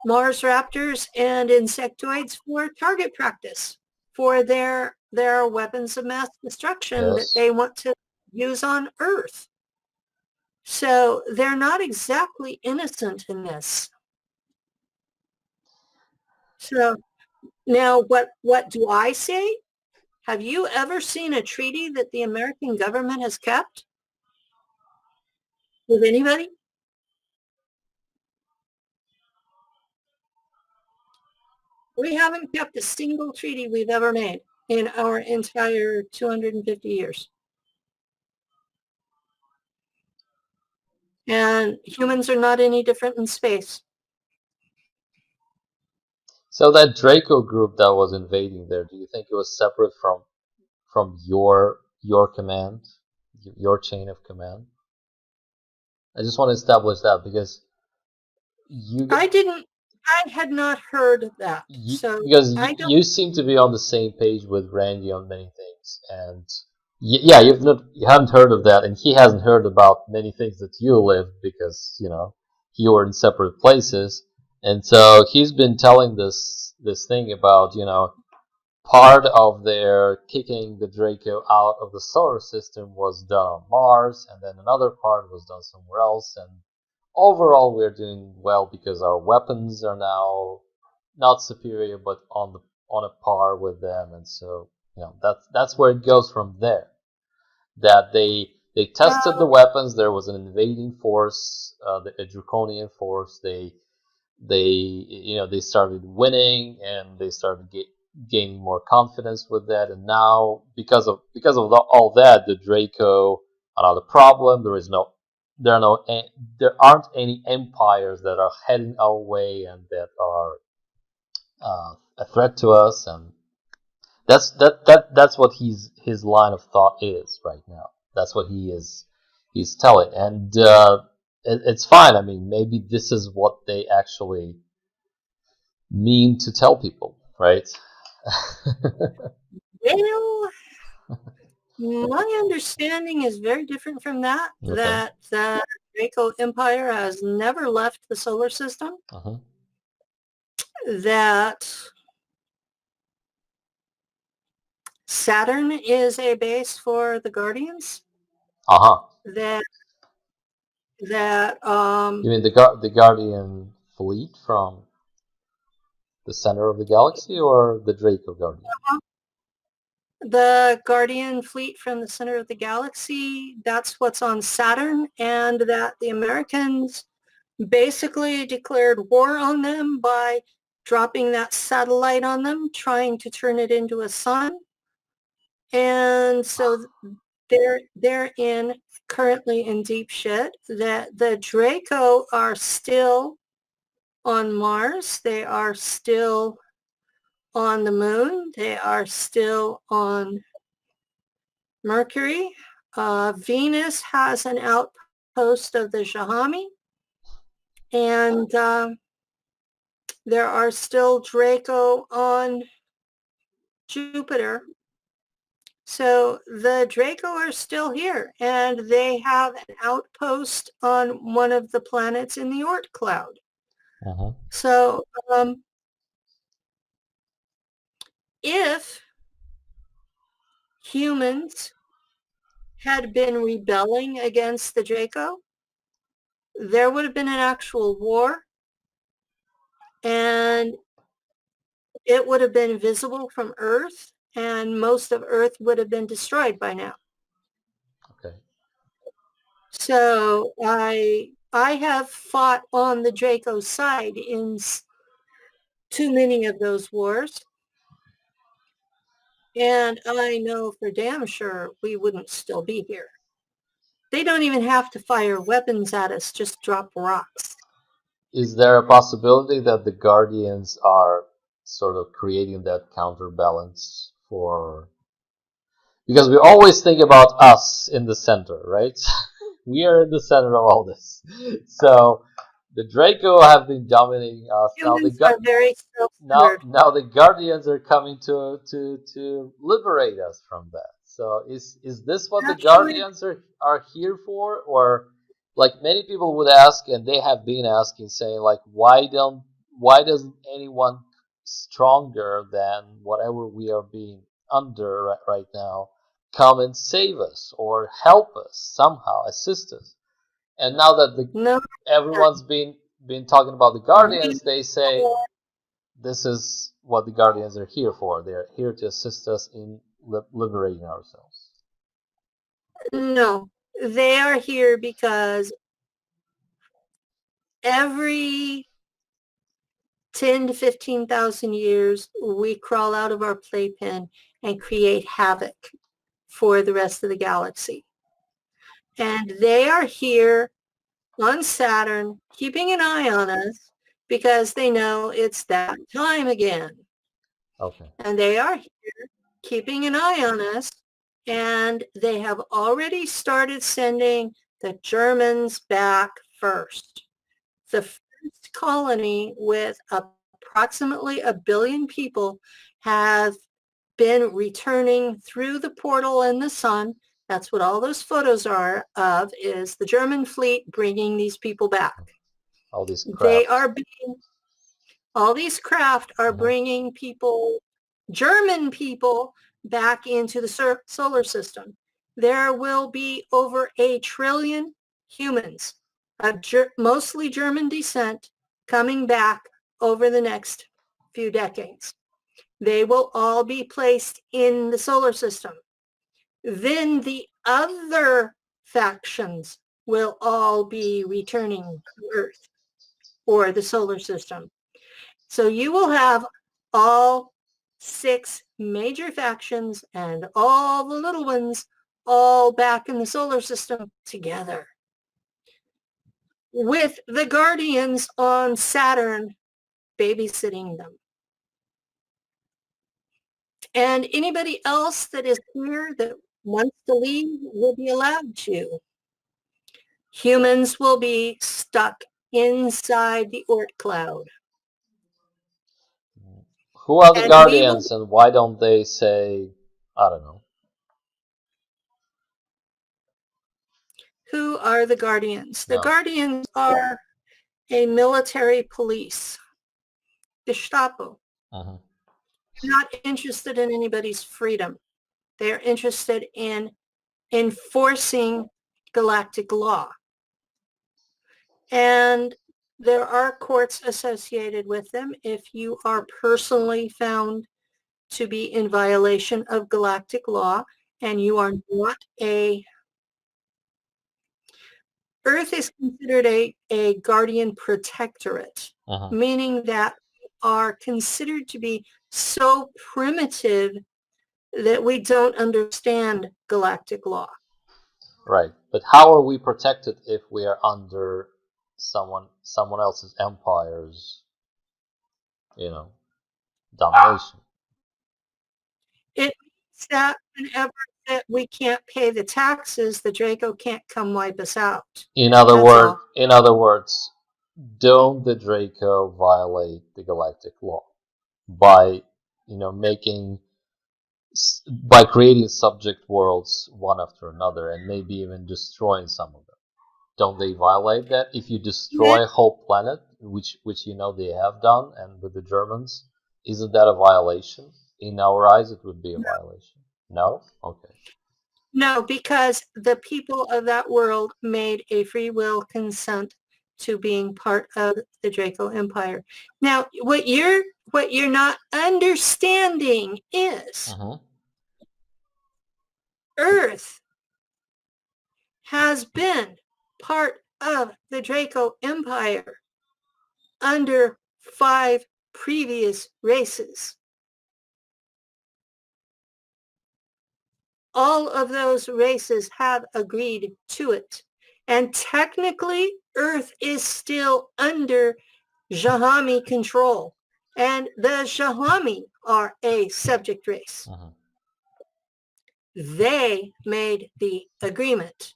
Mars raptors and insectoids for target practice for their weapons of mass destruction that Yes. they want to use on Earth. So they're not exactly innocent in this. So now what do I say? Have you ever seen a treaty that the American government has kept with anybody? We haven't kept a single treaty we've ever made in our entire 250 years. And humans are not any different in space. So that Draco group that was invading there, do you think it was separate from your command, your chain of command? I just want to establish that because you, I had not heard of that. So I don't, you seem to be on the same page with Randy on many things, and yeah, you haven't heard of that, and he hasn't heard about many things that you lived because you were in separate places, and so he's been telling this thing about part of their kicking the Draco out of the solar system was done on Mars, and then another part was done somewhere else. And overall, we're doing well because our weapons are now not superior, but on a par with them. And so, that's where it goes from there. That they tested the well, weapons. There was an invading force, a draconian force. They started winning and they started gaining more confidence with that, and now because of all that, the Draco are not a problem. There aren't any empires that are heading our way and that are a threat to us, and that's what his line of thought is right now. That's what he's telling, and it's fine. I mean, maybe this is what they actually mean to tell people, right? well, my understanding is very different from that, Okay. that the Draco Empire has never left the solar system, Uh-huh. that Saturn is a base for the Guardians, Uh-huh. that that You mean the Guardian fleet from the center of the galaxy, or the Draco Guardian? the Guardian fleet from the center of the galaxy, that's what's on Saturn, and that the Americans basically declared war on them by dropping that satellite on them, trying to turn it into a sun. And so they're currently in deep shit. That the Draco are still on Mars. They are still on the moon. They are still on Mercury. Venus has an outpost of the Shahami. And there are still Draco on Jupiter. So the Draco are still here, and they have an outpost on one of the planets in the Oort cloud. Uh-huh. So if humans had been rebelling against the Draco, there would have been an actual war, and it would have been visible from Earth, and most of Earth would have been destroyed by now. Okay. So I have fought on the Draco side in too many of those wars. And I know for damn sure we wouldn't still be here. They don't even have to fire weapons at us, just drop rocks. Is there a possibility that the Guardians are sort of creating that counterbalance for? Because we always think about us in the center, right? We are in the center of all this. So the Draco have been dominating us. Humans are very self-centered. Now the Guardians are coming to liberate us from that. So is this what the Actually, Guardians are here for, or like many people would ask, and they have been asking, saying like, why doesn't anyone stronger than whatever we are being under right now come and save us or help us somehow, assist us? And now that no, everyone's been talking about the we, Guardians, they say this is what the Guardians are here for. They're here to assist us in liberating ourselves. no, they are here because every 10 to 15,000 years, we crawl out of our playpen and create havoc for the rest of the galaxy. And they are here on Saturn, keeping an eye on us because they know it's that time again. Okay. And they are here keeping an eye on us. And they have already started sending the Germans back first. The first colony with approximately 1 billion people have been returning through the portal in the sun. That's what all those photos are of, is the German fleet bringing these people back. All these They craft. are being, all these craft are bringing people, German people, back into the solar system. There will be over 1 trillion humans of mostly German descent coming back over the next few decades. They will all be placed in the solar system. Then the other factions will all be returning to Earth or the solar system. So you will have all 6 major factions and all the little ones all back in the solar system together, with the Guardians on Saturn babysitting them. And anybody else that is here that wants to leave will be allowed to. Humans will be stuck inside the Oort cloud. Who are the And we will, Guardians, and why don't they say, I don't know? who are the Guardians? The No. Guardians are a military police, Gestapo. Uh-huh. They're not interested in anybody's freedom. They're interested in enforcing galactic law. And there are courts associated with them if you are personally found to be in violation of galactic law and you are not a, Earth is considered a guardian protectorate, Uh-huh. meaning that we are considered to be so primitive that we don't understand galactic law. Right. But how are we protected if we are under someone else's empire's, domination. It means that whenever that we can't pay the taxes, the Draco can't come wipe us out. In That's all. other words, don't the Draco violate the galactic law by, making by creating subject worlds one after another and maybe even destroying some of them? Don't they violate that? If you destroy a whole planet, which they have done, and with the Germans, isn't that a violation? In our eyes, it would be a violation. No? Okay. No, because the people of that world made a free will consent to being part of the Draco Empire. Now, what you're not understanding is Earth has been part of the Draco Empire under 5 previous races. All of those races have agreed to it. And technically, Earth is still under Jahami control. And the Jahami are a subject race. They made the agreement.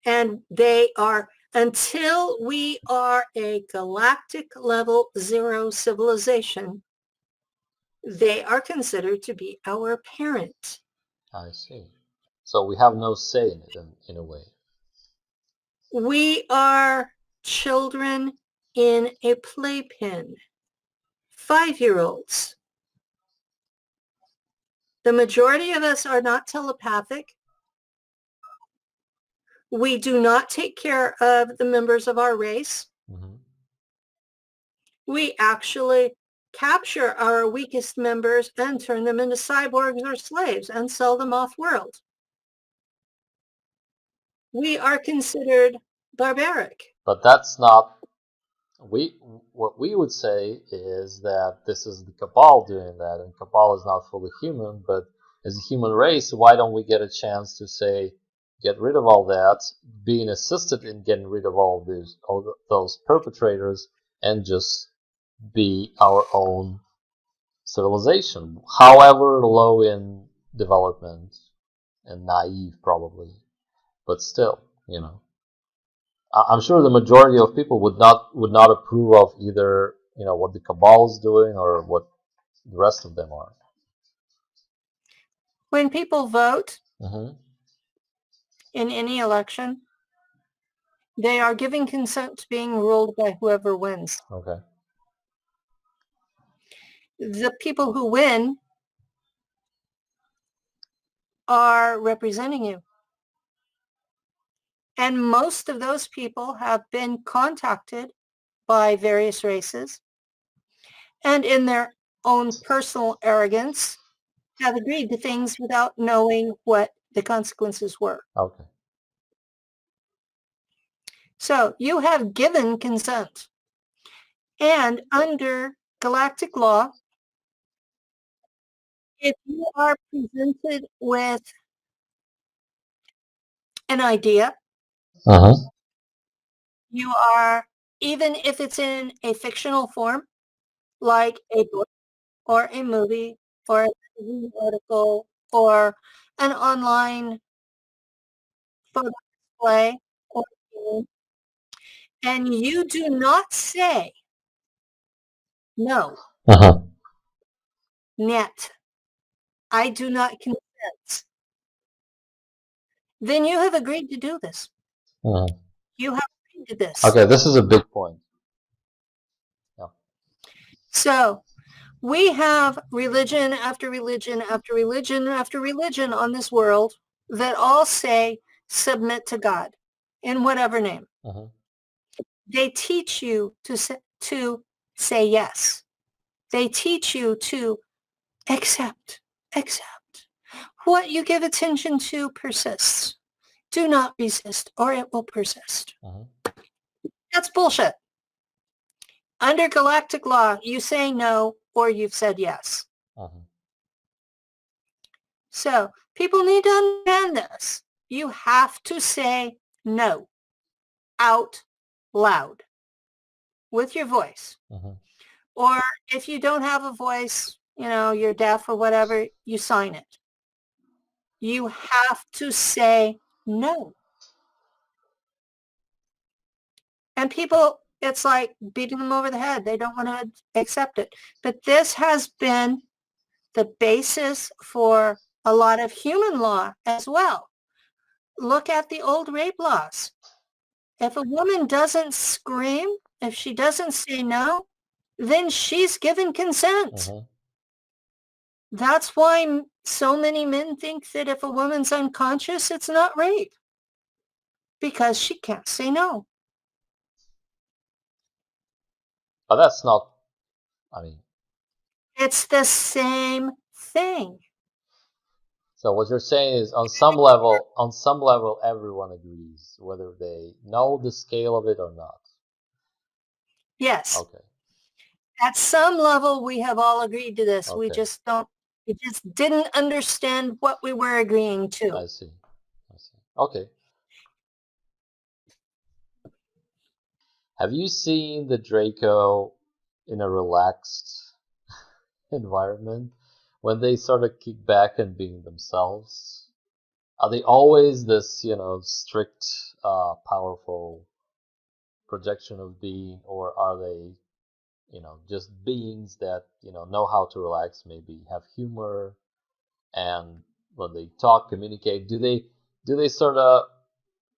And they are, until we are a galactic level 0 civilization, they are considered to be our parent. I see. So we have no say in it in a way. We are children in a playpen. 5-year-olds. The majority of us are not telepathic. We do not take care of the members of our race. We actually capture our weakest members and turn them into cyborgs or slaves and sell them off-world. We are considered barbaric. But that's not what we would say is that this is the Cabal doing that, and Cabal is not fully human, but as a human race, why don't we get a chance to say, get rid of all that, being assisted in getting rid of all those perpetrators, and just be our own civilization, however low in development and naive probably, but still, I'm sure the majority of people would not approve of either what the Cabal is doing or what the rest of them are. When people vote in any election, they are giving consent to being ruled by whoever wins. Okay. The people who win are representing you. And most of those people have been contacted by various races and in their own personal arrogance have agreed to things without knowing what the consequences were. Okay. So you have given consent. And under galactic law, if you are presented with an idea, you are, even if it's in a fictional form, like a book or a movie or a magazine article or an online photo display or game, and you do not say no, net, I do not consent, then you have agreed to do this. You have agreed to this. Okay, this is a big point. Yeah. So we have religion after religion after religion after religion on this world that all say submit to God in whatever name. They teach you to say yes. They teach you to accept. What you give attention to persists. Do not resist or it will persist. That's bullshit. Under galactic law, you say no or you've said yes. So people need to understand this. You have to say no out loud. with your voice. Mm-hmm. Or if you don't have a voice, you're deaf or whatever, you sign it. You have to say no. And people, it's like beating them over the head. They don't want to accept it. But this has been the basis for a lot of human law as well. Look at the old rape laws. If a woman doesn't scream, if she doesn't say no, then she's given consent. Mm-hmm. That's why so many men think that if a woman's unconscious, it's not rape, because she can't say no. But that's not, I mean, It's the same thing. so what you're saying is on some level, everyone agrees, whether they know the scale of it or not. Yes. Okay. At some level, we have all agreed to this. We Okay. just didn't understand what we were agreeing to. I see. Okay. Have you seen the Draco in a relaxed environment when they sort of kick back and being themselves? Are they always this, strict, powerful projection of being, or are they, just beings that, know how to relax, maybe have humor, and when they talk, communicate, do they sort of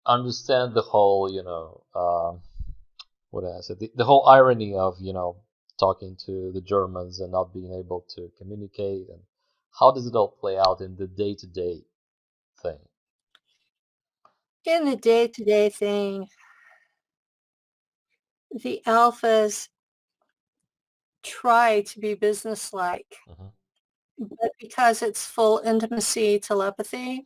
understand the whole, what did I say, the whole irony of, talking to the Germans and not being able to communicate, and how does it all play out in the day-to-day thing? In the day-to-day thing, the alphas try to be businesslike, Mm-hmm. but because it's full intimacy telepathy,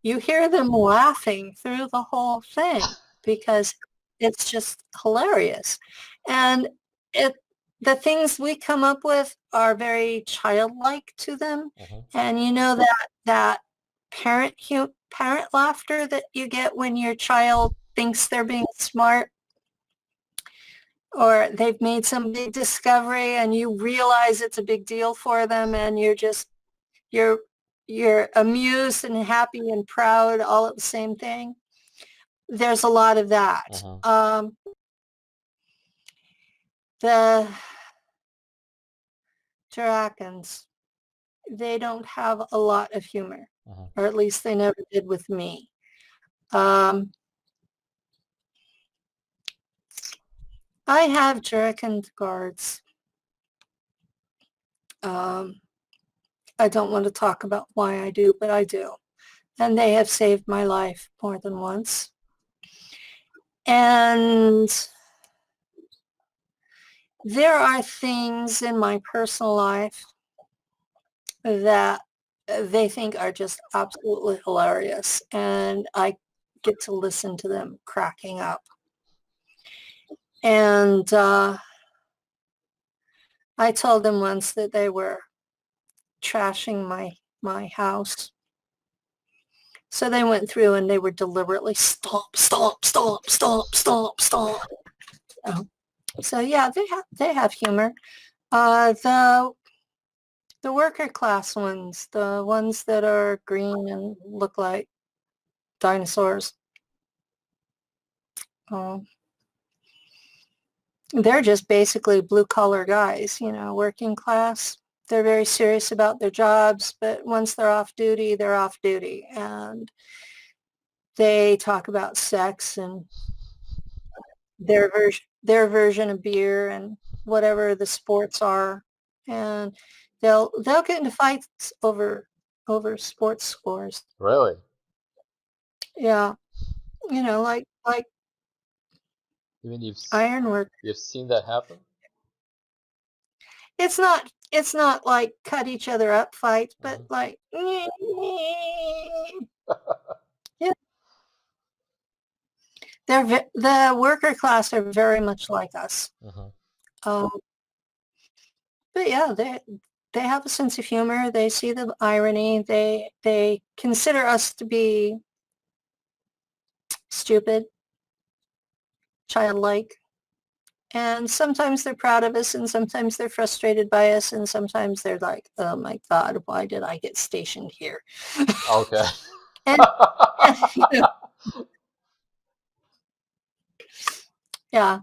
you hear them laughing through the whole thing because it's just hilarious. And the things we come up with are very childlike to them. Mm-hmm. And that parent laughter that you get when your child thinks they're being smart, or they've made some big discovery and you realize it's a big deal for them, and you're amused and happy and proud all at the same thing. There's a lot of that. Mm-hmm. The Dragons, they don't have a lot of humor, Mm-hmm. or at least they never did with me. I have Dragon guards. I don't want to talk about why I do, but I do. And they have saved my life more than once. And there are things in my personal life that they think are just absolutely hilarious. And I get to listen to them cracking up. And I told them once that they were trashing my house. So they went through and they were deliberately stomp, stomp, stomp, stomp, stomp, stomp. So yeah, they have humor. The worker class ones, the ones that are green and look like dinosaurs, they're just basically blue collar guys, working class. They're very serious about their jobs, but once they're off duty, they're off duty. And they talk about sex and their version of beer and whatever the sports are. And they'll get into fights over sports scores. Really? Yeah. Like You mean ironwork. you've seen that happen? It's not like cut each other up fights, but Mm-hmm. like yeah. The worker class are very much like us. Mm-hmm. Um, but yeah, they have a sense of humor. They see the irony. They consider us to be stupid, childlike, And sometimes they're proud of us, and sometimes they're frustrated by us, and sometimes they're like, oh my God, why did I get stationed here? Okay. and, and yeah.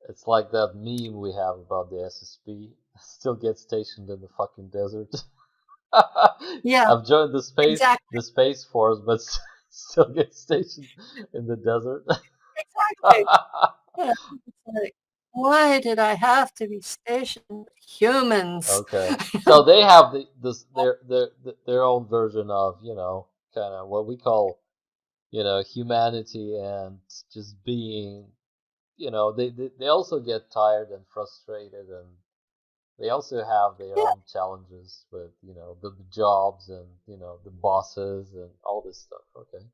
It's like that meme we have about the SSB. Still get stationed in the fucking desert. Yeah, I've joined exactly. the space force, but still get stationed in the desert. Exactly. Yeah, it's like, why did I have to be stationed with humans? Okay, so they have their own version of, you know, kind of what we call, you know, humanity and just being, you know, they also get tired and frustrated, and they also have their Yeah. own challenges with, you know, the jobs and, you know, the bosses and all this stuff. Okay.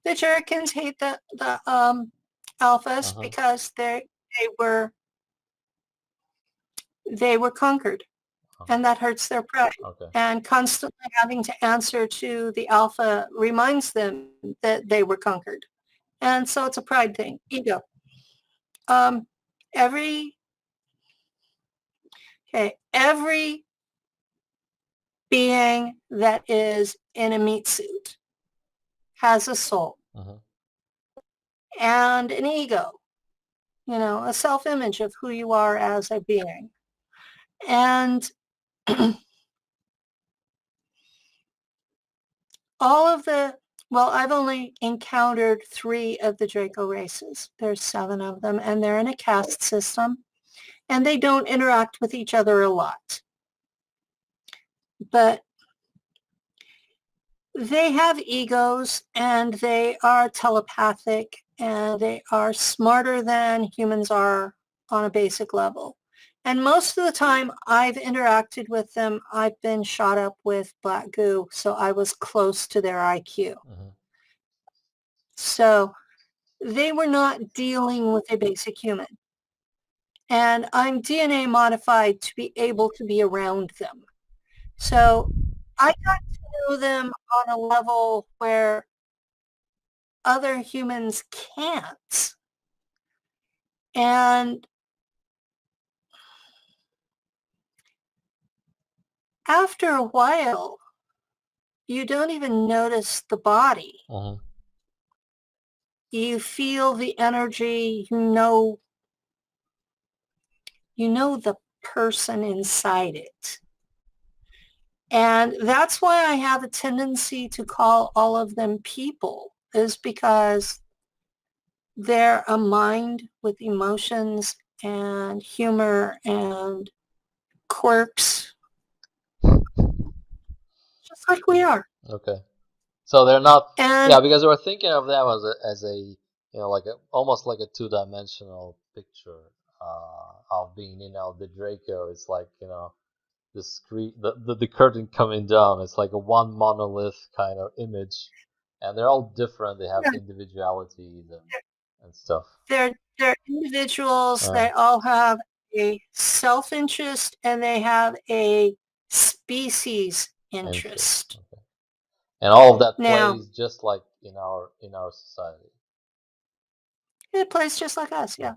The Jerkins hate the alphas Uh-huh. because were they were conquered, Uh-huh. and that hurts their pride. Okay. And constantly having to answer to the alpha reminds them that they were conquered. And so it's a pride thing, ego. Um, every every being that is in a meat suit has a soul Uh-huh. and an ego, a self-image of who you are as a being. And all of well, I've only encountered 3 of the Draco races. There's 7 of them, and they're in a caste system, and they don't interact with each other a lot. But they have egos, and they are telepathic, and they are smarter than humans are on a basic level. And most of the time I've interacted with them, I've been shot up with black goo, so I was close to their IQ. Uh-huh. So they were not dealing with a basic human. And I'm DNA modified to be able to be around them. So I got to know them on a level where other humans can't. And after a while, you don't even notice the body. Uh-huh. You feel the energy, you know the person inside it. And that's why I have a tendency to call all of them people, is because they're a mind with emotions and humor and quirks, just like we are. Okay. So they're not, And yeah, because we're thinking of them as a, you know, like a almost like a two-dimensional picture of being, you know, the Draco. It's like, you know, the screen, the curtain coming down. It's like a one monolith kind of image, and they're all different. They have yeah, individualities and stuff. they're individuals. Uh, They all have a self-interest and they have a species interest. interest. Okay. And all of that Now, plays just like in our society. it plays just like us, yeah.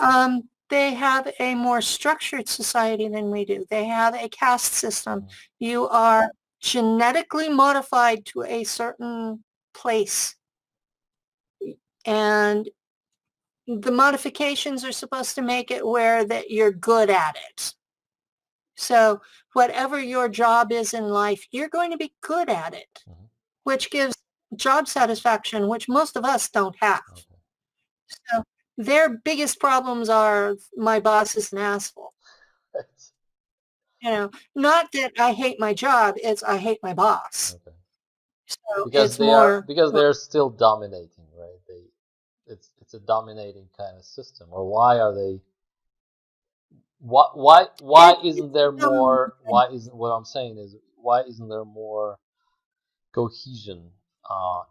Okay. They have a more structured society than we do. They have a caste system. Mhm. You are genetically modified to a certain place, and the modifications are supposed to make it where that you're good at it. So whatever your job is in life, you're going to be good at it, Mhm. which gives job satisfaction, which most of us don't have. Okay. So their biggest problems are my boss is an asshole. Not that I hate my job, it's I hate my boss. Okay. So it's more, Because they're still dominating, right? It's a dominating kind of system. Or why are they? Why isn't there more? Why isn't what I'm saying is why isn't there more cohesion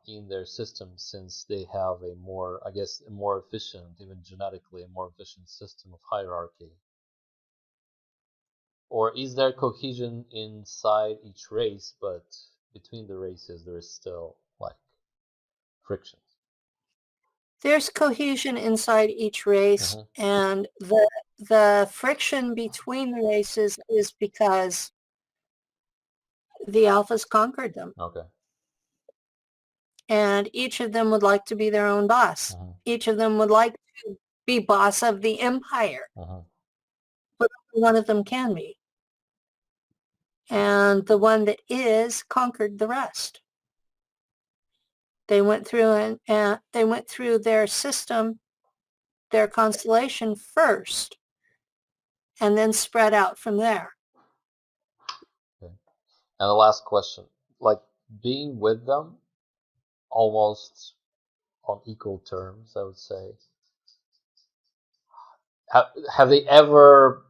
in their system, since they have a more, I guess, a more efficient, even genetically, a more efficient system of hierarchy? Or is there cohesion inside each race, but between the races there is still like frictions? There's cohesion inside each race, and the friction between the races is because the alphas conquered them, Okay. and each of them would like to be their own boss. Each of them would like to be boss of the empire, but one of them can be. And the one that is conquered the rest. They went through and they went through their system, their constellation first, and then spread out from there. Okay. And the last question, like being with them almost on equal terms, I would say. Have they ever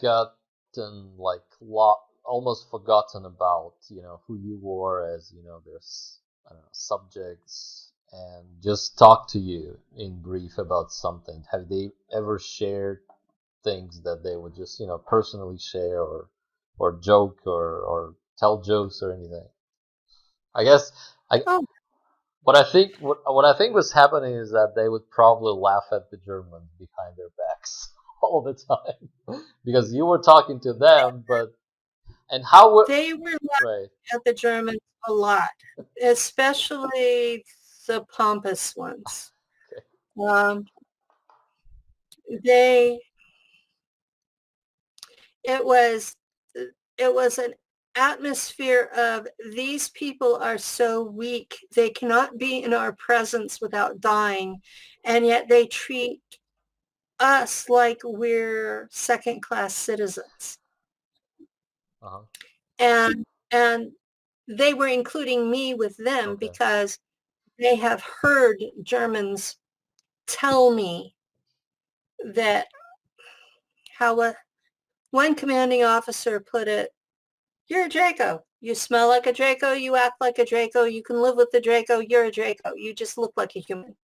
gotten like almost forgotten about, who you were as, their I don't know, subjects, and just talk to you in brief about something? Have they ever shared things that they would just, personally share, or joke, or tell jokes or anything? I guess I Oh, what I think was happening is that they would probably laugh at the Germans behind their backs all the time because you were talking to them, and how were they were right? at the Germans a lot, especially the pompous ones. Okay. Um, they it was it was an atmosphere of these people are so weak they cannot be in our presence without dying, and yet they treat us like we're second class citizens. Uh-huh. And they were including me with them Okay. because they have heard Germans tell me that how one commanding officer put it, you're a Draco. You smell like a Draco. You act like a Draco. You can live with the Draco. You're a Draco. You just look like a human.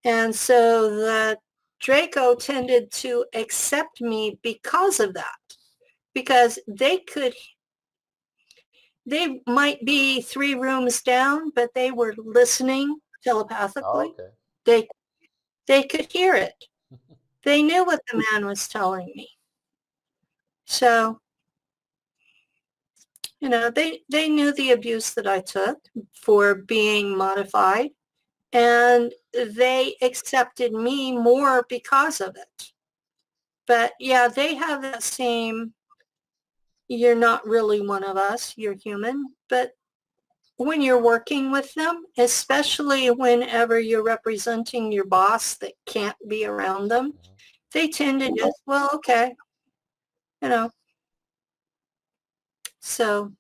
And so the Draco tended to accept me because of that, because they might be 3 rooms down, but they were listening Oh, telepathically. okay. They could hear it. They knew what the man was telling me. So, they knew the abuse that I took for being modified, and they accepted me more because of it. But yeah, they have that same, you're not really one of us, you're human. But when you're working with them, especially whenever you're representing your boss that can't be around them, they tend to just, well, okay, you know. So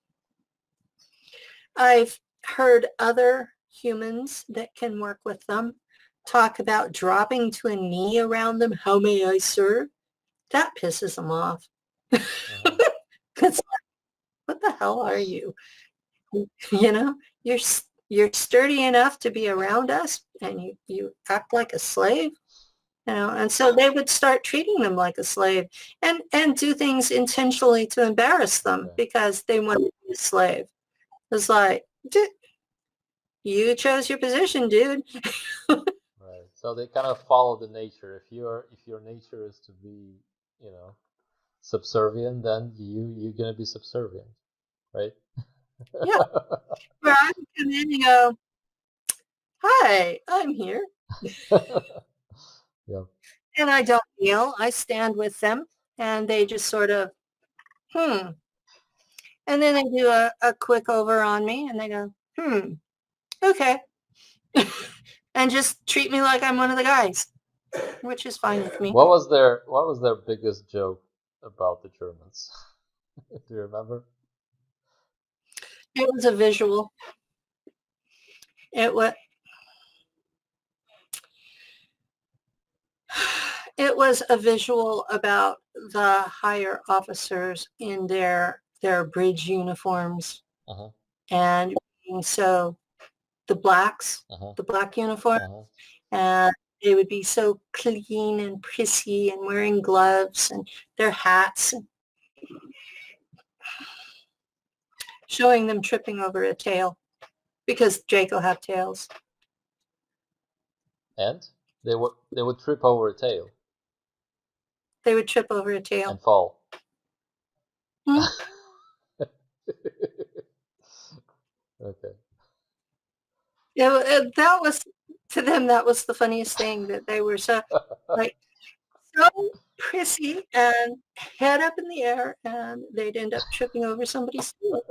I've heard other humans that can work with them talk about dropping to a knee around them. How may I serve? That pisses them off. Because what the hell are you? You know, you're sturdy enough to be around us, and you act like a slave. And so they would start treating them like a slave, and do things intentionally to embarrass them Okay. because they want to be a slave. It's like, you chose your position, dude. Right. So they kind of follow the nature. If your nature is to be, subservient, then you're gonna be subservient, right? Yeah. Where I would come in and go, hi, I'm here. Yeah. And I don't kneel. I stand with them, and they just sort of, hmm. And then they do a quick over on me, and they go, okay. And just treat me like I'm one of the guys, which is fine with me. What was their biggest joke about the Germans? Do you remember? It was a visual. It was it was a visual about the higher officers in their bridge uniforms, Uh-huh. and so the blacks, Uh-huh. the black uniform, Uh-huh. and they would be so clean and prissy and wearing gloves and their hats, and showing them tripping over a tail because Draco have tails. And they would trip over a tail They would trip over a tail. and fall. Hmm? Okay. That was, to them, that was the funniest thing, that they were so, like, so prissy and head up in the air, and they'd end up tripping over somebody's tail.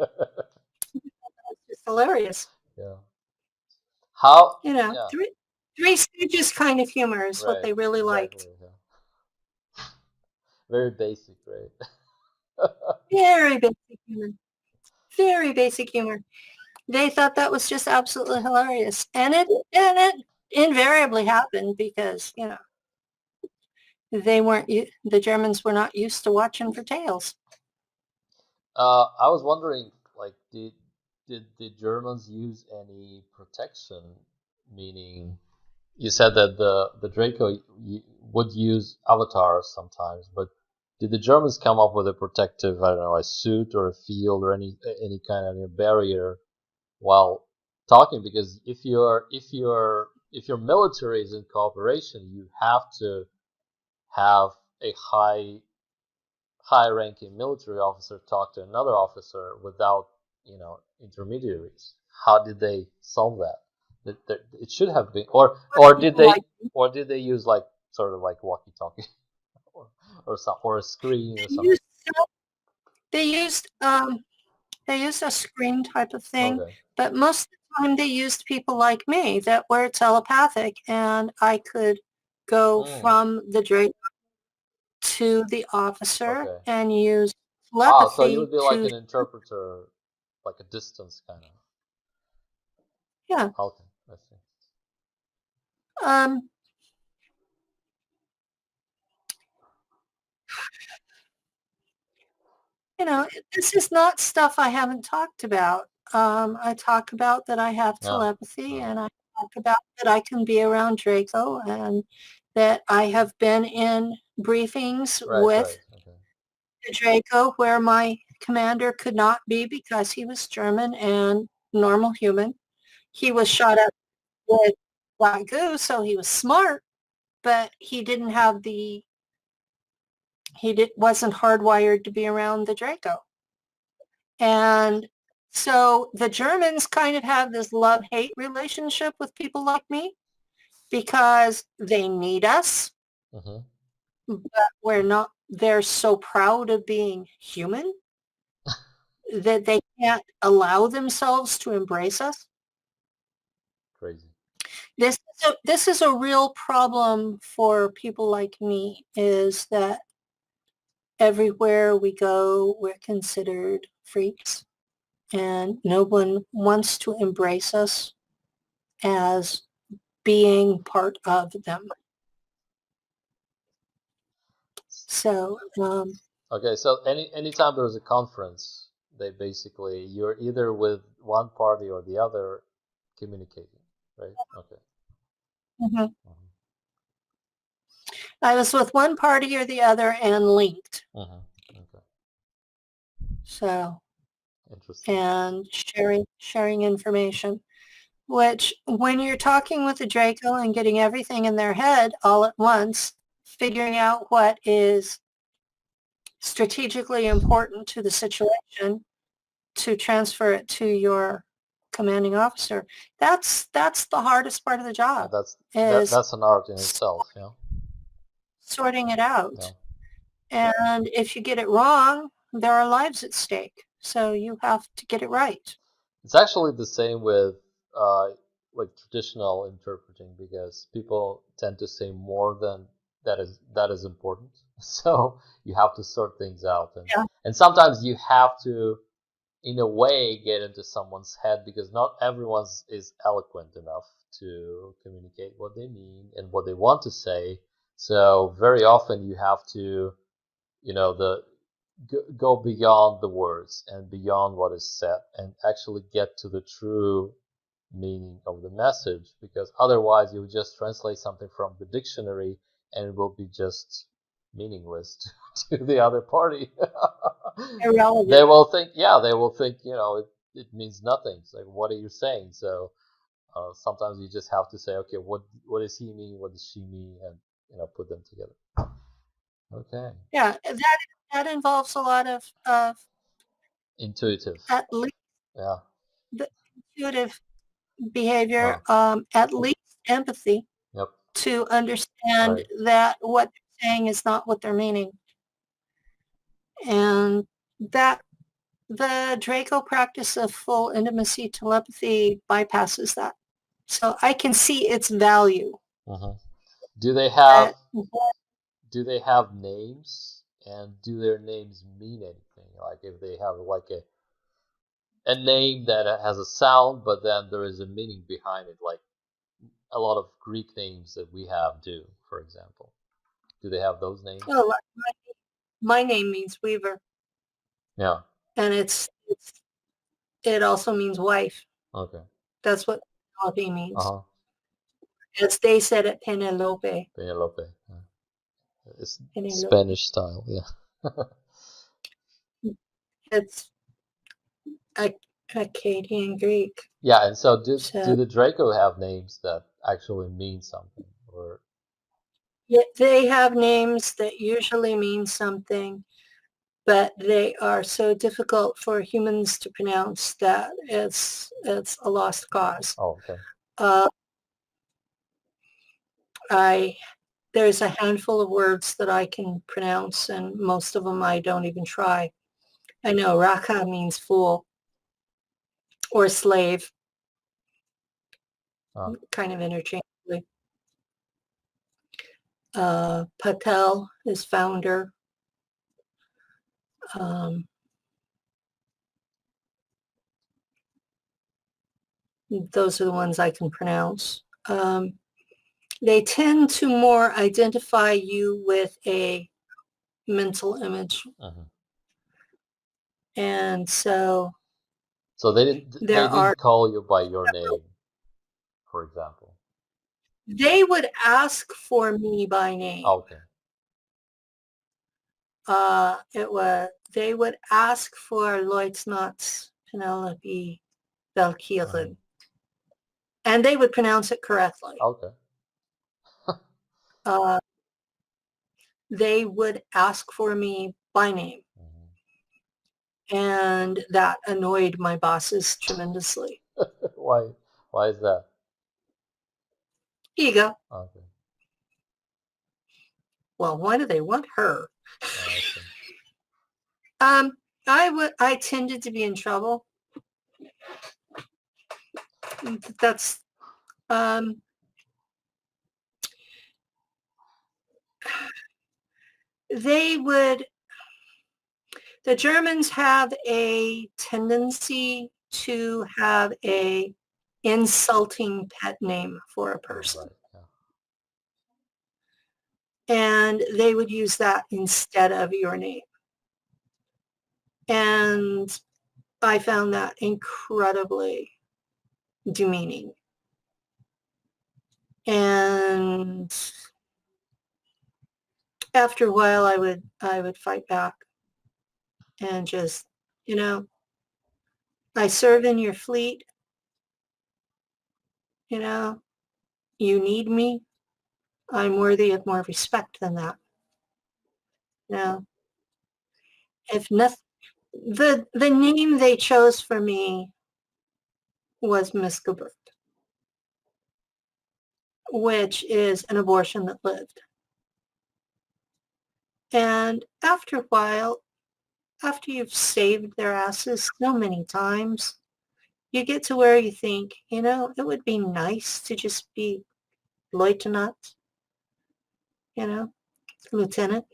It's just hilarious. Yeah. How? You know, Yeah. Three Stooges kind of humor is what Right. they really Exactly. liked. Yeah. Very basic, right? Very basic humor. Very basic humor. They thought that was just absolutely hilarious. And it invariably happened because, the Germans were not used to watching for tails. I was wondering, like, did the Germans use any protection? Meaning, you said that the Draco would use avatars sometimes, but did the Germans come up with a protective, I don't know, a suit or a field or any kind of a barrier while talking? Because if your military is in cooperation, you have to have a high-ranking military officer talk to another officer without, intermediaries. How did they solve that? It should have been, or did People like they use like sort of like walkie-talkie or a screen or they something? used they used they used a screen type of thing, Okay. but most of the time they used people like me that were telepathic, and I could go Mm, from the Drake to the officer okay. and use So you telepathy would be like to, an interpreter, like a distance kind of. yeah. Okay, I see. Um, this is not stuff I haven't talked about. I talk about that I have Yeah. telepathy, and I talk about that I can be around Draco, and that I have been in briefings Right, with right. Okay. the Draco where my commander could not be because he was German and normal human. He was shot up with black goo, so he was smart, but wasn't hardwired to be around the Draco. And so the Germans kind of have this love-hate relationship with people like me because they need us, Mm-hmm. but they're so proud of being human that they can't allow themselves to embrace us. Crazy. This is a real problem for people like me, is that everywhere we go, we're considered freaks, and no one wants to embrace us as being part of them. So, Okay, so anytime there's a conference, they basically you're either with one party or the other communicating, right? Okay. mhm. Mm-hmm. I was with one party or the other and linked. Mm-hmm. Okay. So, Interesting. and sharing information, which when you're talking with the Draco and getting everything in their head all at once, figuring out what is strategically important to the situation to transfer it to your commanding officer. That's the hardest part of the Yeah, job, that's that is that's an art in itself, yeah. sorting it Yeah. out. And if you get it wrong, there are lives at stake. So you have to get it right. It's actually the same with uh, like traditional interpreting because people tend to say more than that is important. So you have to sort things out, and Yeah. and sometimes you have to, in a way, get into someone's head because not everyone is eloquent enough to communicate what they mean and what they want to say. So very often you have to, the go beyond the words and beyond what is said and actually get to the true meaning of the message, because otherwise you just translate something from the dictionary and it will be just meaningless to the other party. Irrelevant. They will think, yeah, it means nothing. It's like, what are you saying? So Sometimes you just have to say, okay, what does he mean? What does she mean? And put them together. Okay. Yeah, that involves a lot of Intuitive. at least Yeah. the intuitive behavior, Uh, at least empathy yep. to understand Right. that what they're saying is not what they're meaning. And that the Draco practice of full intimacy telepathy bypasses that. So I can see its value. Uh-huh. Do they have But do they have names, and do their names mean anything? Like if they have like a name that has a sound, but then there is a meaning behind it, like a lot of Greek names that we have do, for example. Do they have those names? oh, my name means weaver, Yeah. and it also means wife. Okay. That's what Penelope means. Uh-huh. As they said it, Penelope. Penelope. Yeah. It's Penelope. Spanish style, yeah. It's Akkadian Greek. Yeah, and so do So the Draco have names that actually mean something, or yeah, they have names that usually mean something, but they are so difficult for humans to pronounce that it's a lost cause. oh, okay. Uh, there's a handful of words that I can pronounce, and most of them I don't even try. I know Raka means fool or slave, kind of interchangeably. Patel is founder. Those are the ones I can pronounce. They tend to more identify you with a mental image. Uh-huh. And so They there are, didn't call you by your name, for example. they would ask for me by name. Okay. They would ask for Leutnant Penelope Valkyrin. And they would pronounce it correctly. Okay. They would ask for me by name. And that annoyed my bosses tremendously. Why is that? Ego. Okay. Well, why do they want her? Okay. I tended to be in trouble. That's the Germans have a tendency to have a insulting pet name for a person. Right. Yeah. And they would use that instead of your name. And I found that incredibly demeaning. And after a while, I would fight back and just, I serve in your fleet, you need me. I'm worthy of more respect than that. If nothing, the name they chose for me was Misgabert, which is an abortion that lived. And after a while, after you've saved their asses so many times, you get to where you think, it would be nice to just be lieutenant, lieutenant.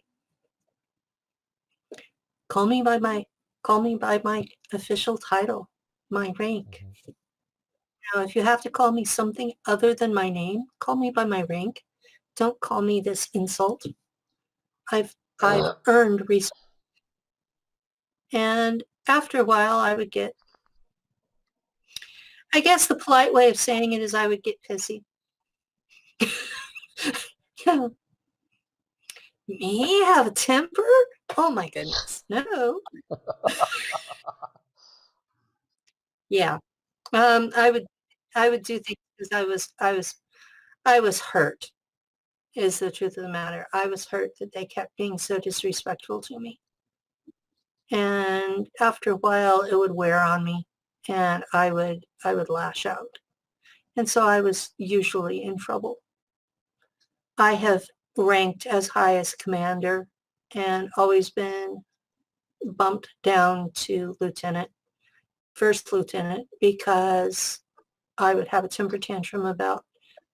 Call me by my official title, my rank. Now, if you have to call me something other than my name, call me by my rank. Don't call me this insult. I've earned respect. And after a while, I guess the polite way of saying it is I would get pissy. Me have a temper? Oh my goodness, no. Yeah, I would do things because I was hurt, is the truth of the matter. I was hurt that they kept being so disrespectful to me. And after a while, it would wear on me, and I would lash out. And so I was usually in trouble. I have ranked as high as commander and always been bumped down to lieutenant, first lieutenant, because I would have a temper tantrum about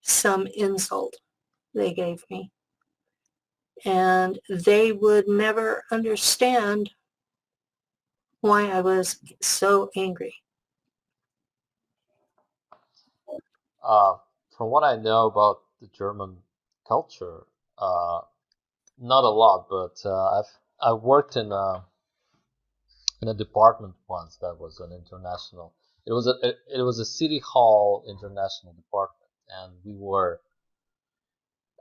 some insult they gave me. And they would never understand why I was so angry. From what I know about the German culture, not a lot, but I worked in a department once that was an international. It was a city hall international department, and we were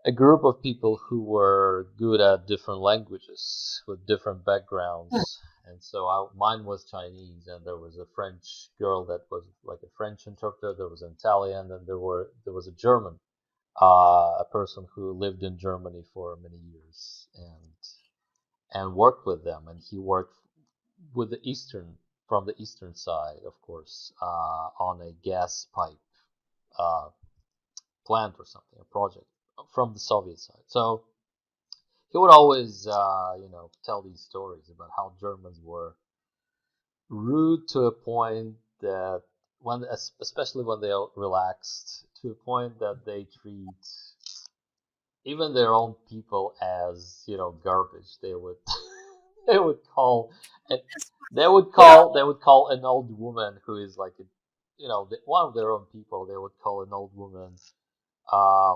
a group of people who were good at different languages with different backgrounds. And so mine was Chinese, and there was a French girl that was like a French interpreter. There was an Italian, and there was a German, a person who lived in Germany for many years and worked with them. And he worked with from the eastern side, of course, on a gas pipe uh, plant or something, a project from the Soviet side. So he would always, tell these stories about how Germans were rude to a point that especially when they are relaxed, to a point that they treat even their own people as garbage. They would they would call they would call an old woman who is like one of their own people. They would call an old woman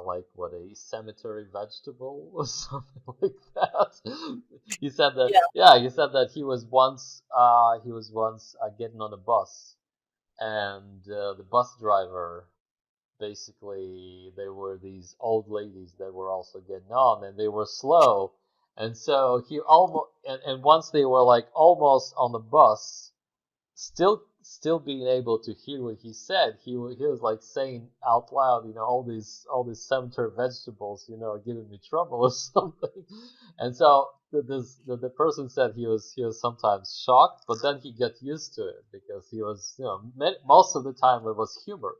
like what, a cemetery vegetable or something like that. He said that, yeah, he said that he was once getting on a bus, and the bus driver, basically, they were these old ladies that were also getting on, and they were slow, and so he almost and once they were like almost on the bus, still being able to hear what he said, he was like saying out loud, all these cemetery vegetables, are giving me trouble or something. And so the person said he was sometimes shocked, but then he got used to it, because he was, most of the time it was humor.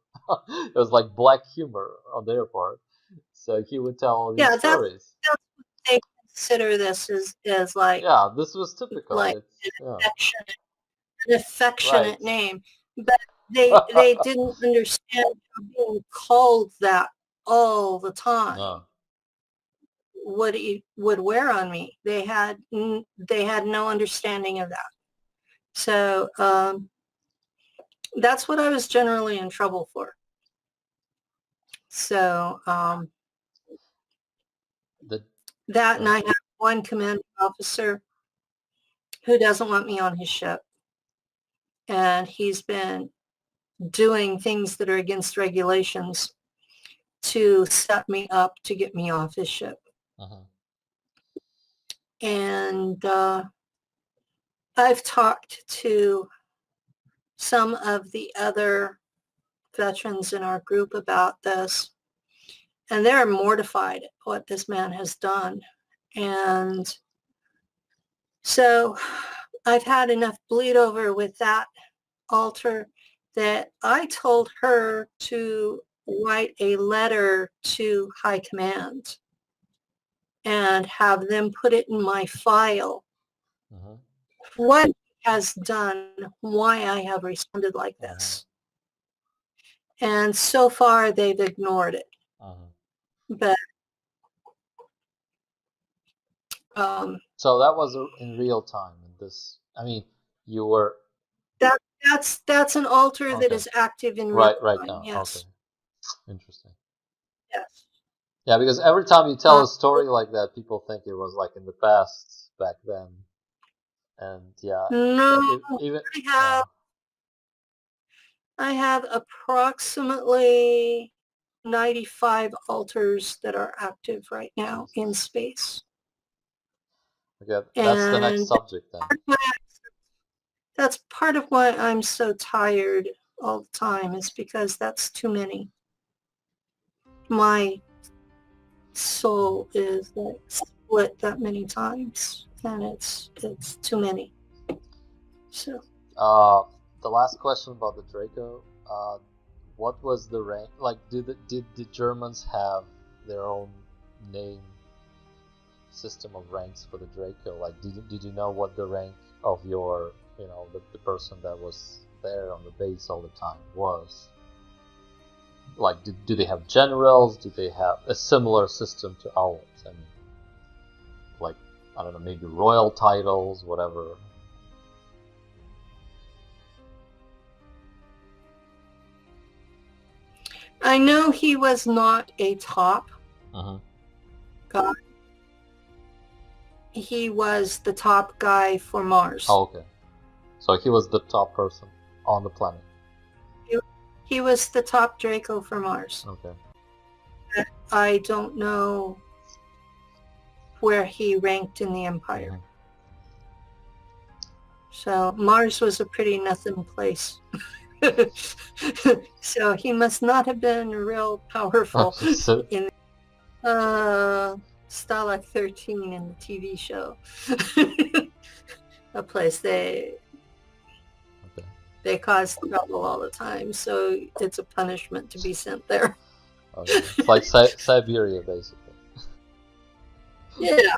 It was like black humor on their part. So he would tell all these stories. That's what they consider this as like, yeah, this was typical. like Yeah. an affectionate Right. name, but they didn't understand being called that all the time. No. Would wear on me. They had no understanding of that. So that's what I was generally in trouble for. So that, and I have one commanding officer who doesn't want me on his ship, and he's been doing things that are against regulations to set me up to get me off his ship. And I've talked to some of the other veterans in our group about this, and they're mortified at what this man has done. And so I've had enough bleed over with that altar that I told her to write a letter to High Command and have them put it in my file. What has done, why I have responded like this. And so far they've ignored it. But so that was in real time. You were that's an altar that is active in real right time. now. Yes. Okay. Interesting. Yes. Yeah, because every time you tell a story like that, people think it was like in the past back then. And yeah. No, I have approximately 95 altars that are active right now in space. Okay, that's the next subject then. That's part of why I'm so tired all the time, is because that's too many. my soul is like split that many times, and it's too many. So The last question about the Draco. What was the rank? Like, did the Germans have their own name system of ranks for the Draco? Like, did you know what the rank of your, the person that was there on the base all the time was? Like, do they have generals? Do they have a similar system to ours? I mean, like, I don't know, maybe royal titles, whatever. I know he was not a top Uh-huh. guy. He was the top guy for Mars. Oh, okay. So he was the top person on the planet. He was the top Draco for Mars. Okay. I don't know where he ranked in the Empire. Mhm. So Mars was a pretty nothing place. So he must not have been real powerful So, in Stalag 13 in the TV show. A place they cause trouble all the time, so it's a punishment to be sent there. okay. It's like Siberia, basically. Yeah,